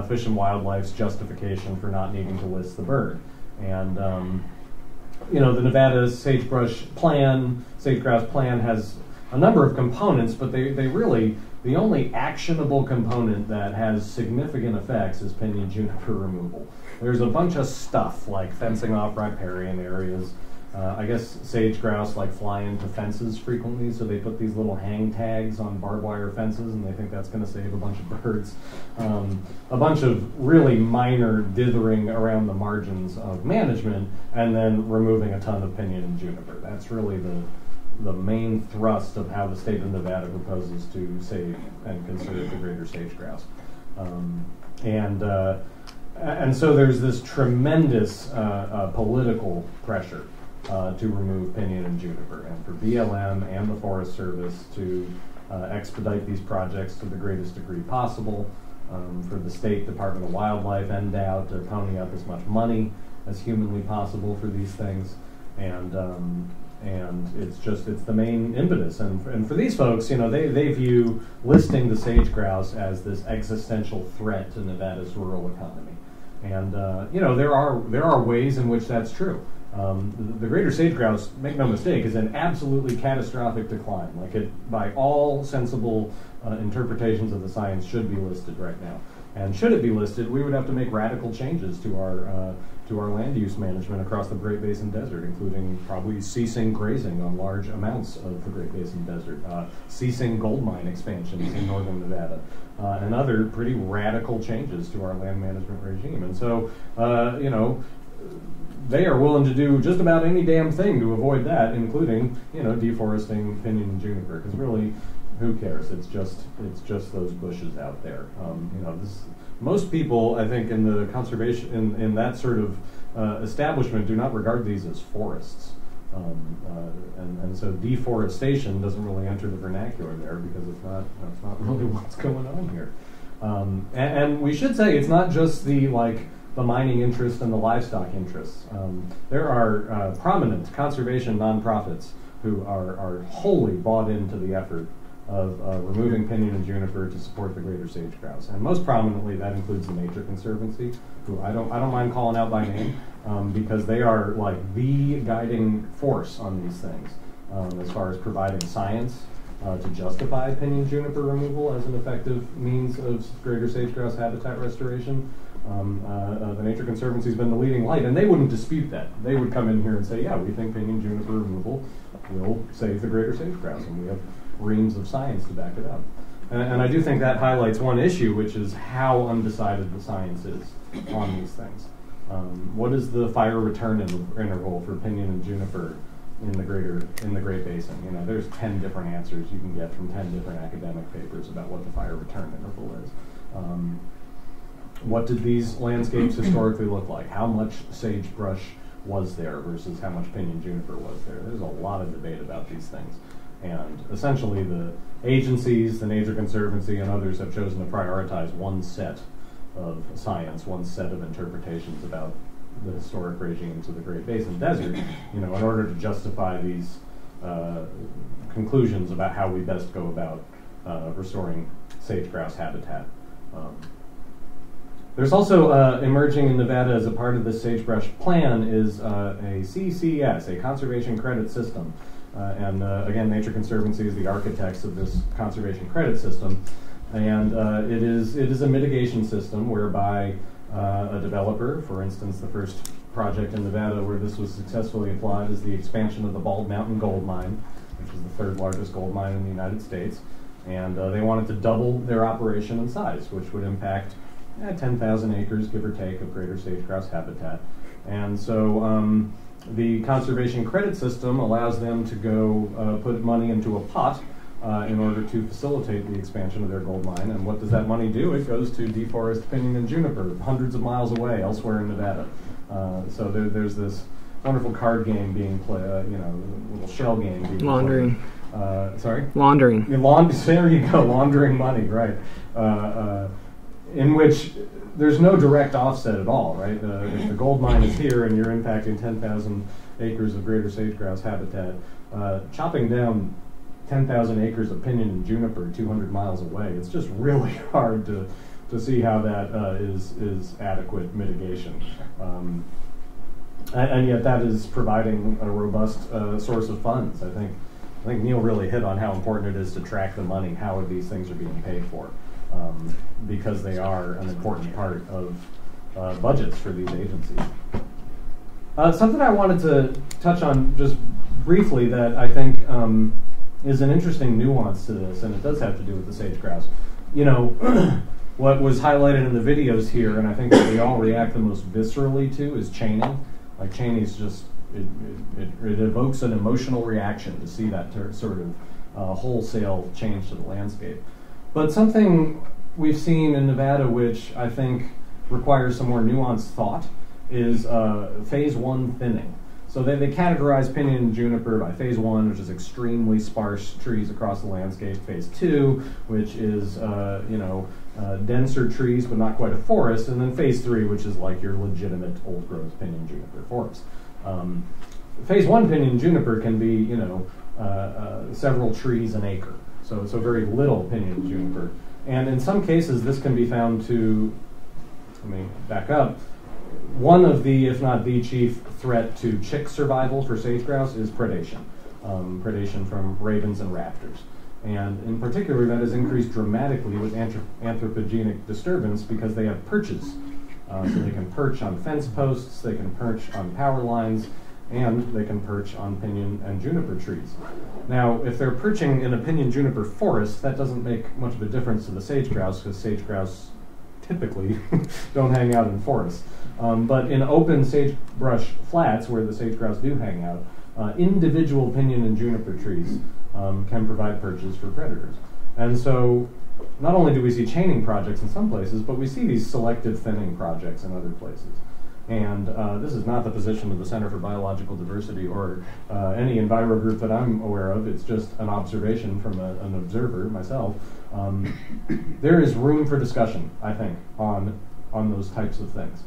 E: Fish and Wildlife's justification for not needing to list the bird. And the Nevada Sagebrush Plan, Sage Grouse Plan, has a number of components, but they really, the only actionable component that has significant effects is Pinyon-Juniper removal. There's a bunch of stuff like fencing off riparian areas. I guess sage grouse like fly into fences frequently, so they put these little hang tags on barbed wire fences, and they think that's going to save a bunch of birds. A bunch of really minor dithering around the margins of management, and then removing a ton of pinyon and juniper. That's really the main thrust of how the state of Nevada proposes to save and conserve the greater sage grouse. And so there's this tremendous political pressure to remove pinyon and juniper, and for BLM and the Forest Service to expedite these projects to the greatest degree possible, for the State Department of Wildlife, NDOW, to pony up as much money as humanly possible for these things, and it's the main impetus. And for these folks, they view listing the sage grouse as this existential threat to Nevada's rural economy. And there are ways in which that's true. The greater sage grouse, make no mistake, is in absolutely catastrophic decline. Like, it, by all sensible interpretations of the science, should be listed right now. And should it be listed, we would have to make radical changes to our land use management across the Great Basin Desert, including probably ceasing grazing on large amounts of the Great Basin Desert, ceasing gold mine expansions in northern Nevada, and other pretty radical changes to our land management regime. And so, they are willing to do just about any damn thing to avoid that, including, deforesting pinyon and juniper, because really, who cares? It's just those bushes out there. Most people, I think, in the conservation, in that sort of establishment, do not regard these as forests. And so deforestation doesn't really enter the vernacular there, because that's not really what's going on here. And we should say it's not just the mining interest and the livestock interests. There are prominent conservation nonprofits who are wholly bought into the effort of removing pinyon and juniper to support the greater sage grouse. And most prominently, that includes the Nature Conservancy, who I don't mind calling out by name, because they are like the guiding force on these things, as far as providing science to justify pinyon juniper removal as an effective means of greater sage grouse habitat restoration. The Nature Conservancy has been the leading light, and they wouldn't dispute that. They would come in here and say, yeah, we think pinyon juniper removal will save the greater sage grouse, and we have reams of science to back it up. And I do think that highlights one issue, which is how undecided the science is on these things. What is the fire return interval for pinyon and juniper in the Great Basin? There's 10 different answers you can get from 10 different academic papers about what the fire return interval is. What did these landscapes historically look like? How much sagebrush was there versus how much pinyon juniper was there? There's a lot of debate about these things. And essentially the agencies, the Nature Conservancy, and others have chosen to prioritize one set of science, one set of interpretations about the historic regimes of the Great Basin Desert, in order to justify these conclusions about how we best go about restoring sage grouse habitat. There's also emerging in Nevada as a part of this sagebrush plan is a CCS, a conservation credit system, Again, Nature Conservancy is the architects of this conservation credit system. And it is a mitigation system whereby a developer, for instance, the first project in Nevada where this was successfully applied is the expansion of the Bald Mountain gold mine, which is the third largest gold mine in the United States. And they wanted to double their operation in size, which would impact 10,000 acres, give or take, of greater sage-grouse habitat. And so the conservation credit system allows them to go put money into a pot in order to facilitate the expansion of their gold mine. And what does that money do? It goes to deforest pinyon and juniper, hundreds of miles away, elsewhere in Nevada. So there's this wonderful card game being played, little shell game being
A: laundering.
E: Played. Sorry?
A: Laundering.
E: There you go, laundering money, right. In which there's no direct offset at all, right? If the gold mine is here and you're impacting 10,000 acres of greater sage-grouse habitat, chopping down 10,000 acres of pinyon and juniper 200 miles away, it's just really hard to see how that is adequate mitigation. And yet that is providing a robust source of funds. I think Neil really hit on how important it is to track the money, how these things are being paid for, because they are an important part of budgets for these agencies. Something I wanted to touch on just briefly that I think is an interesting nuance to this, and it does have to do with the sage-grouse. What was highlighted in the videos here, and I think that we all react the most viscerally to, is chaining. Like chaining's just, it evokes an emotional reaction to see that sort of wholesale change to the landscape. But something we've seen in Nevada, which I think requires some more nuanced thought, is phase 1 thinning. So they categorize pinyon and juniper by phase 1, which is extremely sparse trees across the landscape. Phase 2, which is denser trees but not quite a forest, and then phase 3, which is like your legitimate old growth pinyon-juniper forest. Phase 1 pinyon-juniper can be several trees an acre, so very little pinyon-juniper. And in some cases, this can be found to, let me back up, one of the, if not the chief threat to chick survival for sage-grouse is predation. Predation from ravens and raptors. And in particular, that has increased dramatically with anthropogenic disturbance because they have perches. So they can perch on fence posts, they can perch on power lines, and they can perch on pinyon and juniper trees. Now, if they're perching in a pinyon-juniper forest, that doesn't make much of a difference to the sage-grouse, because sage-grouse typically don't hang out in forests. But in open sagebrush flats, where the sage-grouse do hang out, individual pinyon and juniper trees can provide perches for predators. And so not only do we see chaining projects in some places, but we see these selective thinning projects in other places. And this is not the position of the Center for Biological Diversity or any enviro group that I'm aware of. It's just an observation from an observer myself. There is room for discussion, I think, on those types of things.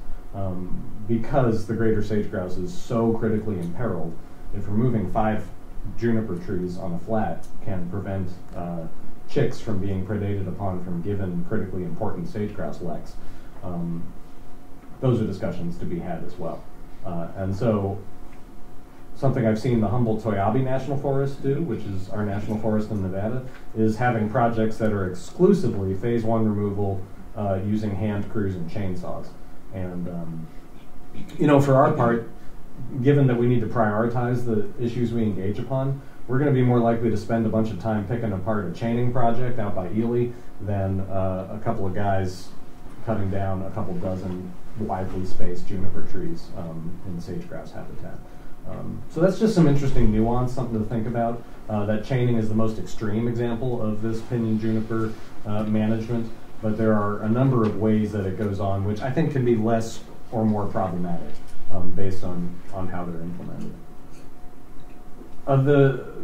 E: Because the greater sage-grouse is so critically imperiled, if removing 5 juniper trees on a flat can prevent chicks from being predated upon from given critically important sage-grouse leks, those are discussions to be had as well. And so something I've seen the Humboldt-Toyabe National Forest do, which is our national forest in Nevada, is having projects that are exclusively phase 1 removal using hand crews and chainsaws. And for our part, given that we need to prioritize the issues we engage upon, we're going to be more likely to spend a bunch of time picking apart a chaining project out by Ely than a couple of guys cutting down a couple dozen widely spaced juniper trees in sage-grouse habitat. So that's just some interesting nuance, something to think about. That chaining is the most extreme example of this pinyon-juniper management, but there are a number of ways that it goes on, which I think can be less or more problematic based on how they're implemented.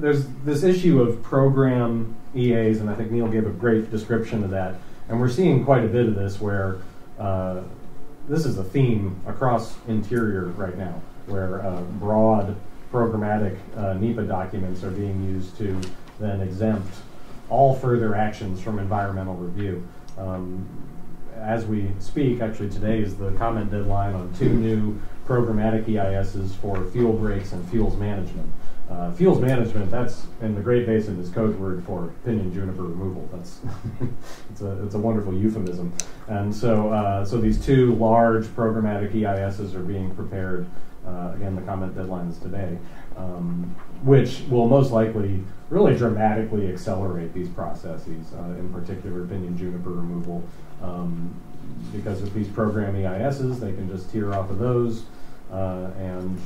E: There's this issue of program EAs, and I think Neil gave a great description of that. And we're seeing quite a bit of this where this is a theme across Interior right now, where broad programmatic NEPA documents are being used to then exempt all further actions from environmental review. As we speak, actually today is the comment deadline on 2 new programmatic EISs for fuel breaks and fuels management. Fuels management, that's in the Great Basin, is code word for pinyon-juniper removal. That's it's a wonderful euphemism. And so so these two large programmatic EISs are being prepared. Again, the comment deadline is today, which will most likely really dramatically accelerate these processes, in particular pinyon-juniper removal. Because with these program EISs, they can just tier off of those, and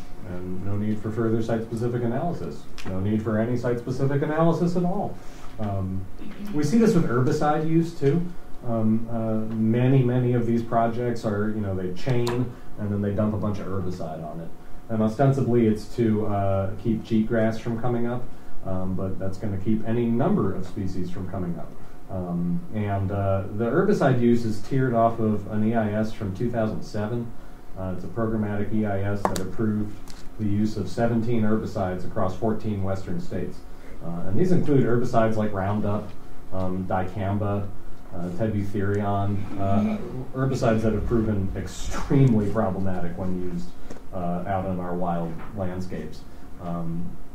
E: no need for further site-specific analysis. No need for any site-specific analysis at all. We see this with herbicide use too. Many of these projects are, they chain and then they dump a bunch of herbicide on it. And ostensibly it's to keep cheatgrass from coming up, but that's going to keep any number of species from coming up. The herbicide use is tiered off of an EIS from 2007. It's a programmatic EIS that approved the use of 17 herbicides across 14 western states. And these include herbicides like Roundup, dicamba, tebutherion, herbicides that have proven extremely problematic when used out in our wild landscapes.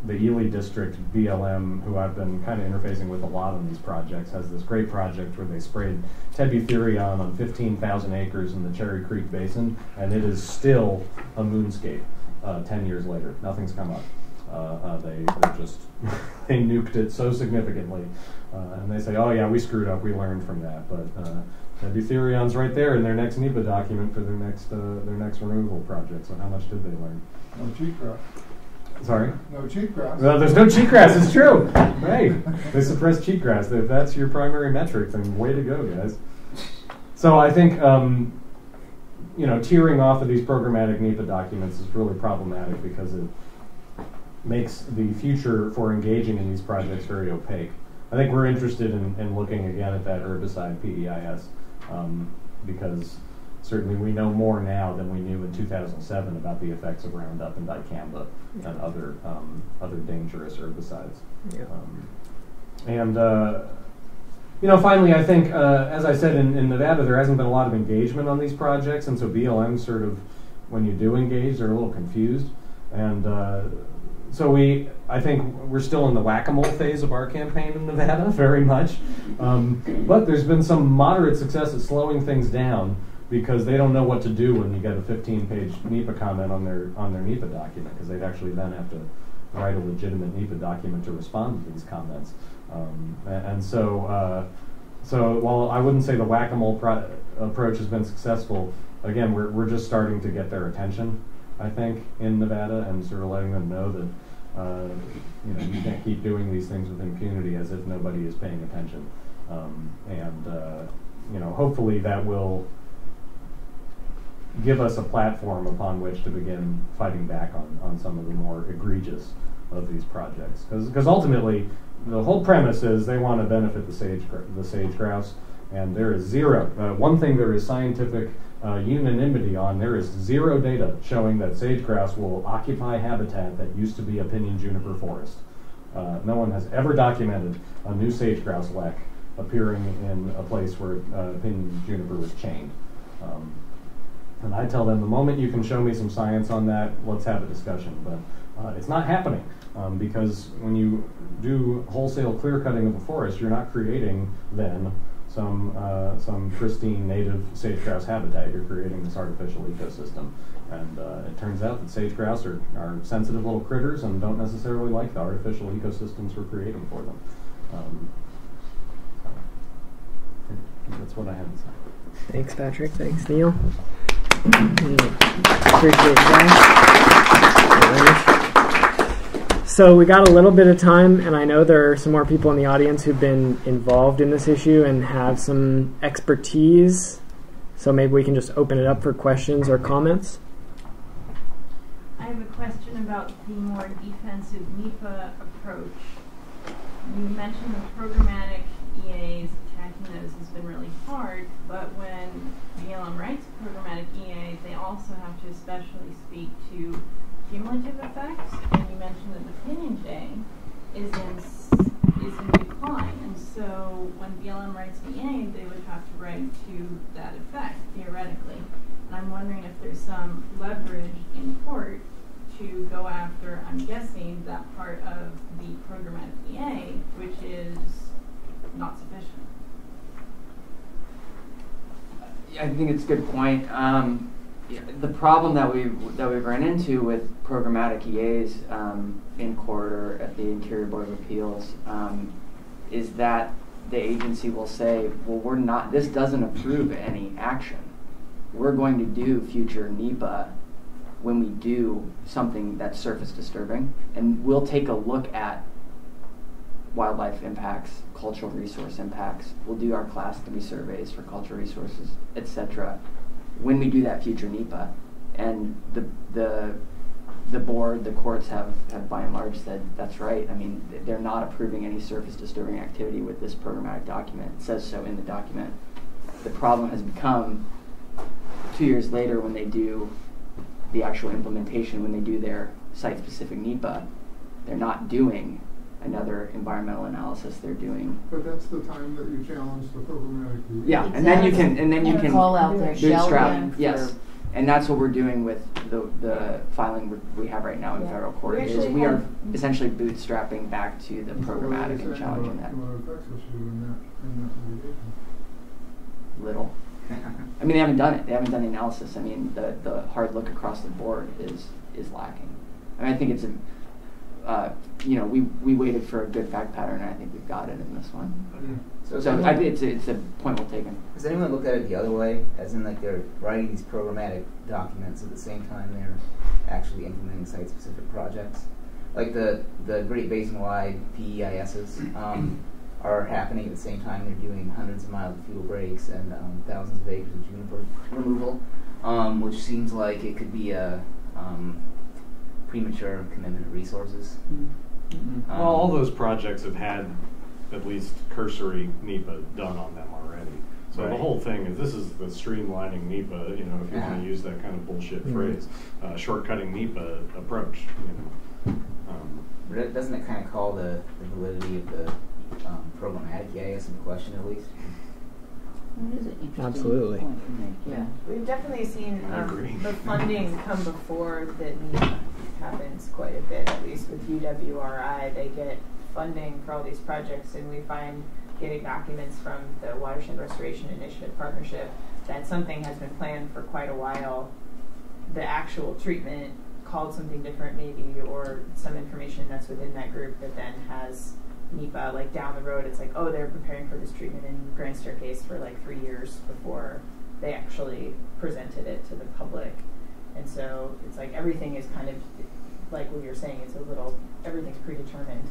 E: The Ely District BLM, who I've been kind of interfacing with a lot on these projects, has this great project where they sprayed tebutherion on 15,000 acres in the Cherry Creek Basin, and it is still a moonscape 10 years later. Nothing's come up. They just they nuked it so significantly, and they say, "Oh yeah, we screwed up. We learned from that." But tebutherion's right there in their next NEPA document for their next removal project. So how much did they learn?
F: No cheatgrass.
E: Sorry?
F: No cheatgrass.
E: Well, there's no cheatgrass. It's true. Hey, they suppress cheatgrass. If that's your primary metric, then way to go, guys. So I think tiering off of these programmatic NEPA documents is really problematic because it makes the future for engaging in these projects very opaque. I think we're interested in looking again at that herbicide PEIS because certainly we know more now than we knew in 2007 about the effects of Roundup and dicamba and other dangerous herbicides. Yeah. Finally, I think, as I said, in Nevada, there hasn't been a lot of engagement on these projects, and so BLM sort of, when you do engage, they're a little confused. And so I think we're still in the whack-a-mole phase of our campaign in Nevada, very much. But there's been some moderate success at slowing things down because they don't know what to do when you get a 15-page NEPA comment on their NEPA document, because they'd actually then have to write a legitimate NEPA document to respond to these comments. So while I wouldn't say the whack-a-mole approach has been successful, again, we're just starting to get their attention, I think, in Nevada, and sort of letting them know that you can't keep doing these things with impunity as if nobody is paying attention. Hopefully that will give us a platform upon which to begin fighting back on some of the more egregious of these projects. Because ultimately, the whole premise is they want to benefit the sage grouse, and there is zero. One thing there is scientific unanimity on, there is zero data showing that sage grouse will occupy habitat that used to be a pinyon-juniper forest. No one has ever documented a new sage grouse lek appearing in a place where pinyon-juniper was chained. And I tell them, the moment you can show me some science on that, let's have a discussion. But it's not happening because when you do wholesale clear cutting of a forest, you're not creating then some pristine native sage grouse habitat. You're creating this artificial ecosystem. And it turns out that sage grouse are sensitive little critters and don't necessarily like the artificial ecosystems we're creating for them. That's what I had to say.
A: Thanks, Patrick. Thanks, Neil. Appreciate that. So we got a little bit of time, and I know there are some more people in the audience who've been involved in this issue and have some expertise. So maybe we can just open it up for questions or comments.
H: I have a question about the more defensive NEPA approach. You mentioned the programmatic EAs, attacking those has been really hard, but when BLM writes programmatic EAs, they also have to especially speak to cumulative effects, and you mentioned that the Pinyon-Jay is in decline, and so when BLM writes an EA, they would have to write to that effect, theoretically. And I'm wondering if there's some leverage in court to go after, I'm guessing, that part of the programmatic EA, which is not sufficient.
B: I think it's a good point. The problem that we've run into with programmatic EAs in court or at the Interior Board of Appeals is that the agency will say, well, this doesn't approve any action. We're going to do future NEPA when we do something that's surface disturbing, and we'll take a look at wildlife impacts, cultural resource impacts. We'll do our Class 3 surveys for cultural resources, etc. when we do that future NEPA. And the board, the courts have by and large said that's right. I mean, they're not approving any surface disturbing activity with this programmatic document. It says so in the document. The problem has become 2 years later when they do the actual implementation, when they do their site-specific NEPA, they're not doing another environmental analysis. They're doing.
F: But that's the time that you challenge the programmatic.
B: Yeah, and then you can
I: call out their
B: bootstrap. Yes, and that's what we're doing with the filing we have right now in federal court. We are essentially bootstrapping back to the programmatic and challenging that. Little. I mean, they haven't done it. They haven't done the analysis. I mean, the hard look across the board is lacking. I mean, I think it's we waited for a good fact pattern, and I think we've got it in this one. So I think it's a point well taken.
J: Does anyone look at it the other way, as in like they're writing these programmatic documents at the same time they're actually implementing site-specific projects? Like the Great Basin-wide PEISs are happening at the same time. They're doing hundreds of miles of fuel breaks and thousands of acres of juniper removal, which seems like it could be a premature commitment of resources.
E: Well, all those projects have had at least cursory NEPA done on them already. So the whole thing is, this is the streamlining NEPA, if you want to use that kind of bullshit phrase, shortcutting NEPA approach,
J: But doesn't it kind of call the validity of the programmatic EIS in question at least?
I: That is an interesting
A: Absolutely.
I: point to make.
K: Yeah, we've definitely seen the funding come before the NEPA happens quite a bit, at least with UWRI. They get funding for all these projects, and we find getting documents from the Watershed Restoration Initiative Partnership that something has been planned for quite a while. The actual treatment called something different maybe, or some information that's within that group that then has NEPA, like down the road, it's like, oh, they're preparing for this treatment in Grand Staircase for like 3 years before they actually presented it to the public. And so it's like everything is kind of, like what you're saying, it's a little, everything's predetermined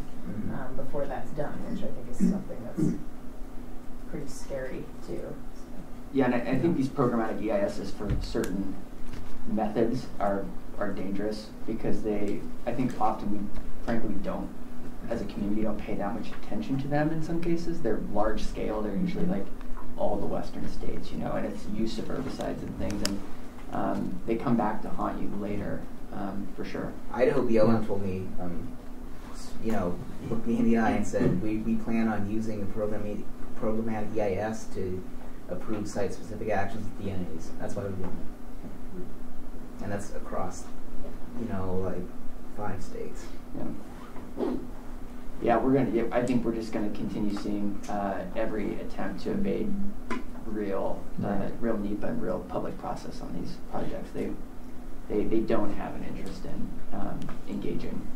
K: before that's done, which I think is something that's pretty scary too. So.
B: Yeah, and I think these programmatic EISs for certain methods are dangerous because I think often we frankly don't, as a community, don't pay that much attention to them in some cases. They're large scale, they're usually like all the western states, and it's use of herbicides and things, and they come back to haunt you later, for sure.
J: Idaho BLM told me, looked me in the eye and said, we plan on using the programmatic EIS to approve site-specific actions with the entities. That's why we're doing it. And that's across, like 5 states.
B: Yeah, I think we're just gonna continue seeing every attempt to evade real NEPA and real public process on these projects. They don't have an interest in engaging.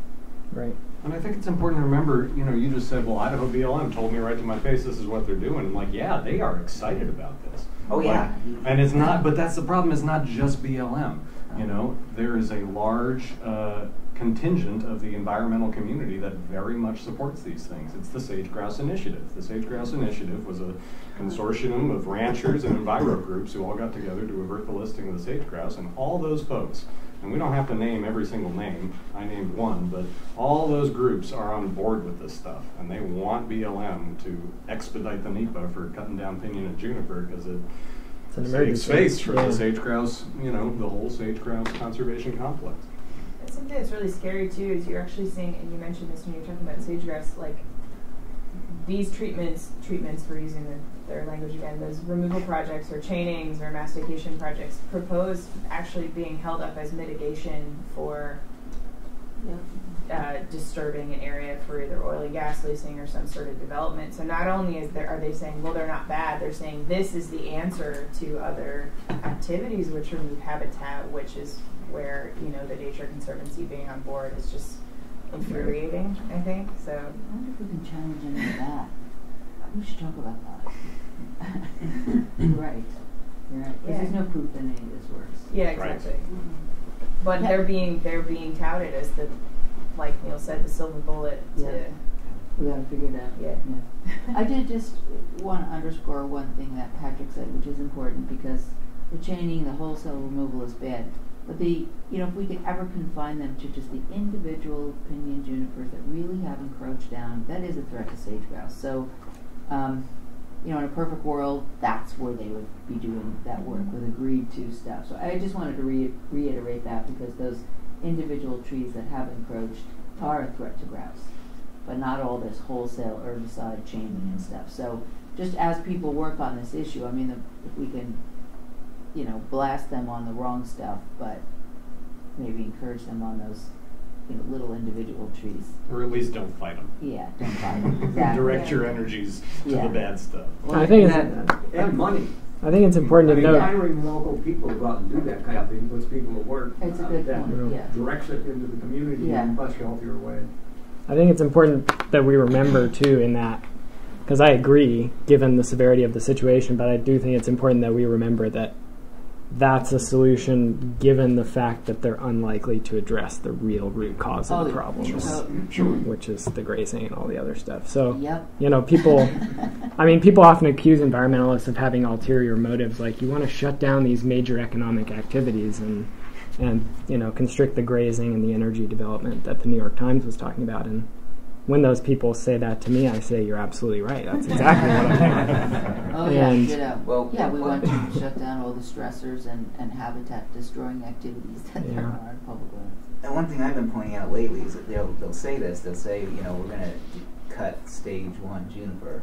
A: Right.
E: And I think it's important to remember, you just said, well, Idaho BLM told me right to my face this is what they're doing. I'm like, yeah, they are excited about this.
J: Oh, yeah.
E: And it's not, but that's the problem, it's not just BLM. There is a large contingent of the environmental community that very much supports these things. It's the Sage Grouse Initiative. The Sage Grouse Initiative was a consortium of ranchers and enviro groups who all got together to avert the listing of the sage grouse, and all those folks, and we don't have to name every single name, I named one, but all those groups are on board with this stuff, and they want BLM to expedite the NEPA for cutting down pinyon and juniper because it's an saves space for the sage grouse, the whole sage grouse conservation complex.
K: And something that's really scary too is you're actually seeing, and you mentioned this when you were talking about sage grouse, like these treatments, we're using their language again, those removal projects or chainings or mastication projects proposed actually being held up as mitigation for disturbing an area for either oil and gas leasing or some sort of development. So not only are they saying, well, they're not bad, they're saying this is the answer to other activities which remove habitat, which is where, you know, the Nature Conservancy being on board is just infuriating, I think. So
I: I wonder if we can challenge any of that. We should talk about that. You're right. You're right. Because there's no proof that any of this works.
K: Yeah, exactly. Right. But they're being touted as the, like Neil said, the silver bullet to.
I: We gotta figure it out.
K: Yeah.
I: I did just want to underscore one thing that Patrick said, which is important, because the chaining, the wholesale removal is bad. But if we could ever confine them to just the individual pinyon junipers that really have encroached down, that is a threat to sage grouse. So, in a perfect world, that's where they would be doing that work with agreed to stuff. So I just wanted to reiterate that, because those individual trees that have encroached are a threat to grouse, but not all this wholesale herbicide chaining and stuff. So just as people work on this issue, I mean, if we can, blast them on the wrong stuff, but maybe encourage them on those, little individual trees.
E: Or at least don't fight them.
I: Yeah, don't fight them. Exactly.
E: Direct your energies to the bad stuff.
L: Well,
A: I think
L: and money.
A: I think it's important to note.
L: Hiring local people to go out and do that kind of thing puts people to work.
I: It's a good point. Yeah.
L: Directs it into the community in a much healthier way.
A: I think it's important that we remember too in that, because I agree, given the severity of the situation, but I do think it's important that we remember that that's a solution given the fact that they're unlikely to address the real root cause of the problems, which is the grazing and all the other stuff. So, people often accuse environmentalists of having ulterior motives, like you want to shut down these major economic activities and constrict the grazing and the energy development that the New York Times was talking about. And when those people say that to me, I say, you're absolutely right. That's exactly what I'm doing.
I: We want to shut down all the stressors and habitat-destroying activities that there are in public lands.
J: And one thing I've been pointing out lately is that they'll say this. They'll say, we're going to cut stage 1 juniper,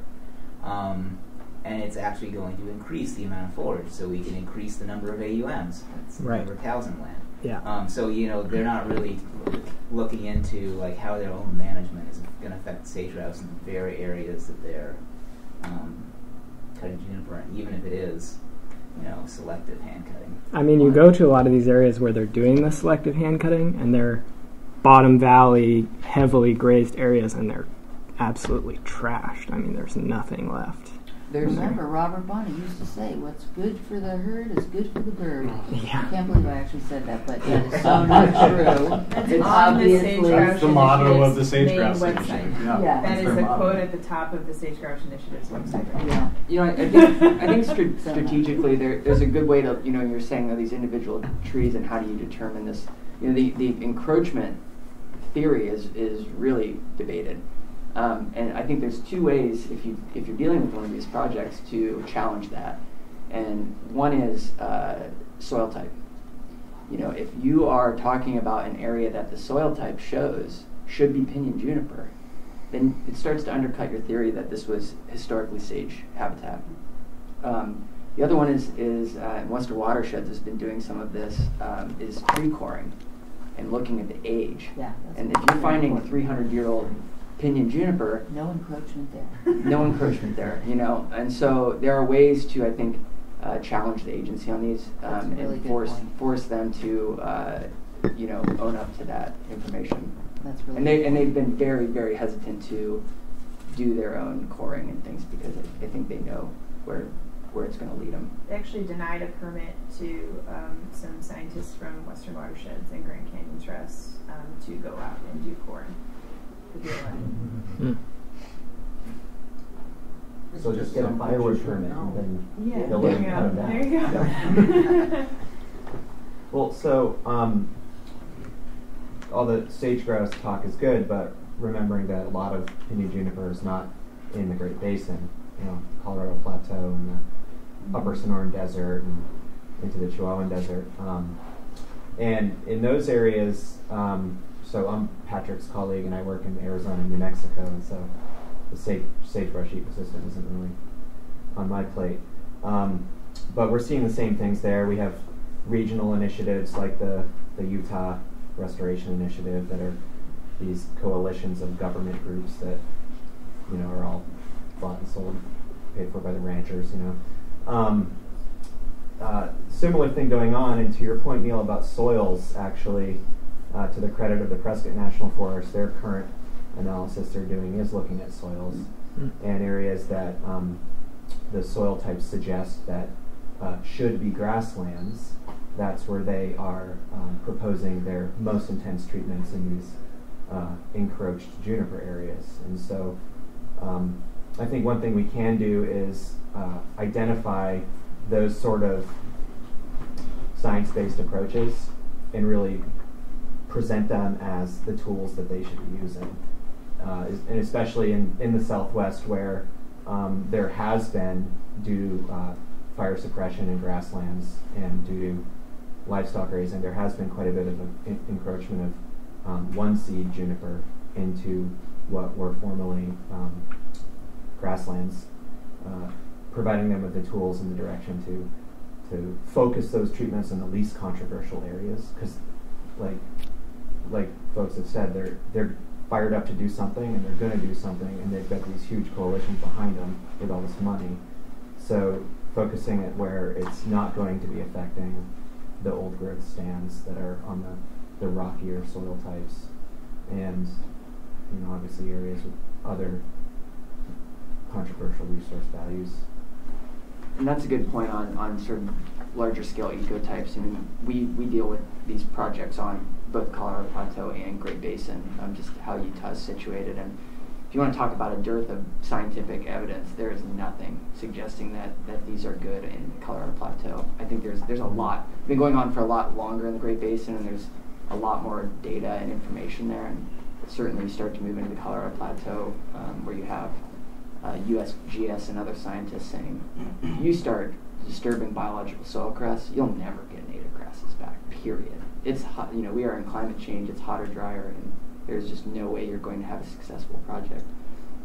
J: and it's actually going to increase the amount of forage, so we can increase the number of AUMs. That's the number of cows in land.
A: Yeah.
J: So they're not really looking into like how their own management is going to affect sage grouse in the very areas that they're cutting juniper in, even if it is selective hand cutting.
A: I mean, you go to a lot of these areas where they're doing the selective hand cutting, and they're bottom valley, heavily grazed areas, and they're absolutely trashed. I mean, there's nothing left.
I: Remember, Robert Bonnie used to say, what's good for the herd is good for the bird.
A: Yeah.
I: I can't believe I actually said that, but that is so not true.
K: It's obviously
E: That's the motto of the Sage Grouse Initiative.
K: That is the quote at the top of the Sage Grouse Initiative's website.
M: I think strategically there's a good way to, you're saying these individual trees and how do you determine this. The encroachment theory is really debated. And I think there's two ways if you're dealing with one of these projects to challenge that. And one is soil type. If you are talking about an area that the soil type shows should be pinyon juniper, then it starts to undercut your theory that this was historically sage habitat. The other one is Western Watersheds has been doing some of this, is tree coring and looking at the age.
I: Yeah,
M: and if you're finding a 300-year-old pinyon juniper,
I: no encroachment there.
M: No encroachment there, and so there are ways to, I think, challenge the agency on these and force them to, own up to that information.
I: That's really
M: and they've been very, very hesitant to do their own coring and things because I think they know where it's going to lead them.
K: They actually denied a permit to some scientists from Western Watersheds and Grand Canyon Trust to go out and do coring.
N: So just get a firewood permit and then they'll let you cut them down.
K: There you go.
N: Well, so all the sage grouse talk is good, but remembering that a lot of pinyon juniper is not in the Great Basin, Colorado Plateau and the Upper Sonoran Desert and into the Chihuahuan Desert, and in those areas. So I'm Patrick's colleague, and I work in Arizona and New Mexico, and so the sagebrush ecosystem isn't really on my plate. But we're seeing the same things there. We have regional initiatives like the Utah Restoration Initiative, that are these coalitions of government groups that, you know, are all bought and sold, paid for by the ranchers, you know. Similar thing going on, and to your point, Neil, about soils, actually, to the credit of the Prescott National Forest, their current analysis they're doing is looking at soils and areas that the soil types suggest that should be grasslands. That's where they are proposing their most intense treatments in these encroached juniper areas. And so I think one thing we can do is identify those sort of science-based approaches and really present them as the tools that they should be using. And especially in the Southwest, where there has been, due to fire suppression in grasslands and due to livestock raising, there has been quite a bit of an encroachment of one-seed juniper into what were formerly grasslands, providing them with the tools and the direction to focus those treatments in the least controversial areas, because like folks have said, they're fired up to do something, and they're going to do something, and they've got these huge coalitions behind them with all this money. So focusing it where it's not going to be affecting the old growth stands that are on the rockier soil types, and, you know, obviously areas with other controversial resource values.
M: And that's a good point on sort of larger scale ecotypes. I mean, we deal with these projects on both Colorado Plateau and Great Basin, just how Utah is situated. And if you want to talk about a dearth of scientific evidence, there is nothing suggesting that these are good in the Colorado Plateau. I think there's a lot, been going on for a lot longer in the Great Basin, and there's a lot more data and information there. And certainly you start to move into the Colorado Plateau, where you have USGS and other scientists saying, you start disturbing biological soil crusts, you'll never get native grasses back, period. It's hot, you know, we are in climate change, it's hotter, drier, and there's just no way you're going to have a successful project.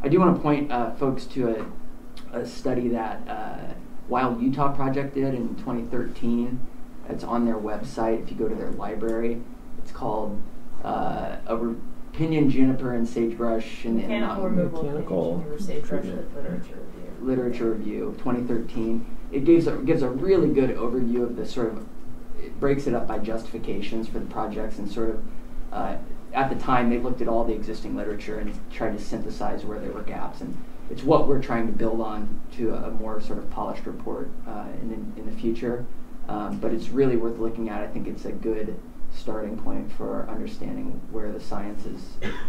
M: I do want to point folks to a study that Wild Utah Project did in 2013. It's on their website. If you go to their library, it's called over Pinyon-Juniper and Sagebrush and
K: Mechanical removal of Pinyon-Juniper Sagebrush
M: Literature Review 2013. It gives a really good overview of the sort of, it breaks it up by justifications for the projects, and sort of at the time they looked at all the existing literature and tried to synthesize where there were gaps, and it's what we're trying to build on to a more sort of polished report in the future. But it's really worth looking at. I think it's a good starting point for understanding where the science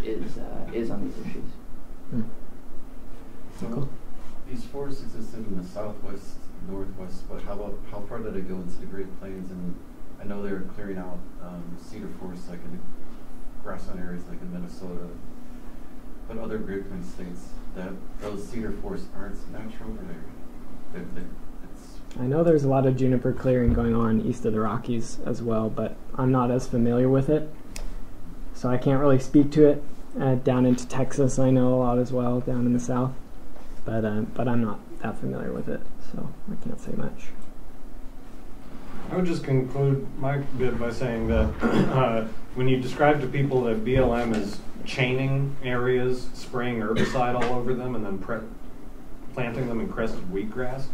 M: is on these issues.
O: So
A: cool.
O: These forests existed in the southwest, northwest, but how far did it go into the Great Plains? And I know they were clearing out cedar forests like in grassland areas like in Minnesota, but other Great Plains states, that those cedar forests aren't natural, or
A: I know there's a lot of juniper clearing going on east of the Rockies as well, but I'm not as familiar with it, so I can't really speak to it. Down into Texas, I know a lot as well, down in the south, but I'm not that familiar with it, so I can't say much.
E: I would just conclude my bit by saying that when you describe to people that BLM is chaining areas, spraying herbicide all over them, and then planting them in crested wheatgrass,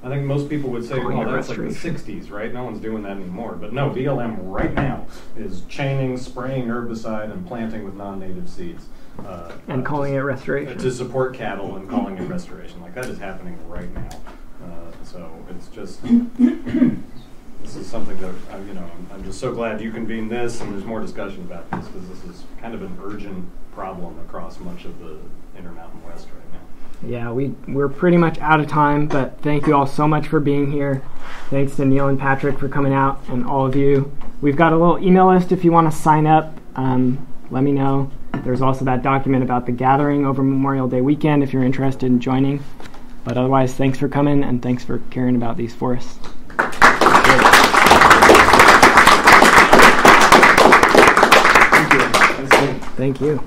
E: I think most people would say, well, that's like the 60s, right? No one's doing that anymore. But no, BLM right now is chaining, spraying herbicide, and planting with non-native seeds.
A: And calling it restoration.
E: To support cattle and calling it restoration. Like, that is happening right now. So it's just, this is something that, I'm just so glad you convened this, and there's more discussion about this, because this is kind of an urgent problem across much of the Intermountain West right now.
A: Yeah, we're pretty much out of time, but thank you all so much for being here. Thanks to Neil and Patrick for coming out, and all of you. We've got a little email list if you want to sign up. Let me know. There's also that document about the gathering over Memorial Day weekend if you're interested in joining. But otherwise, thanks for coming, and thanks for caring about these forests. Thank you.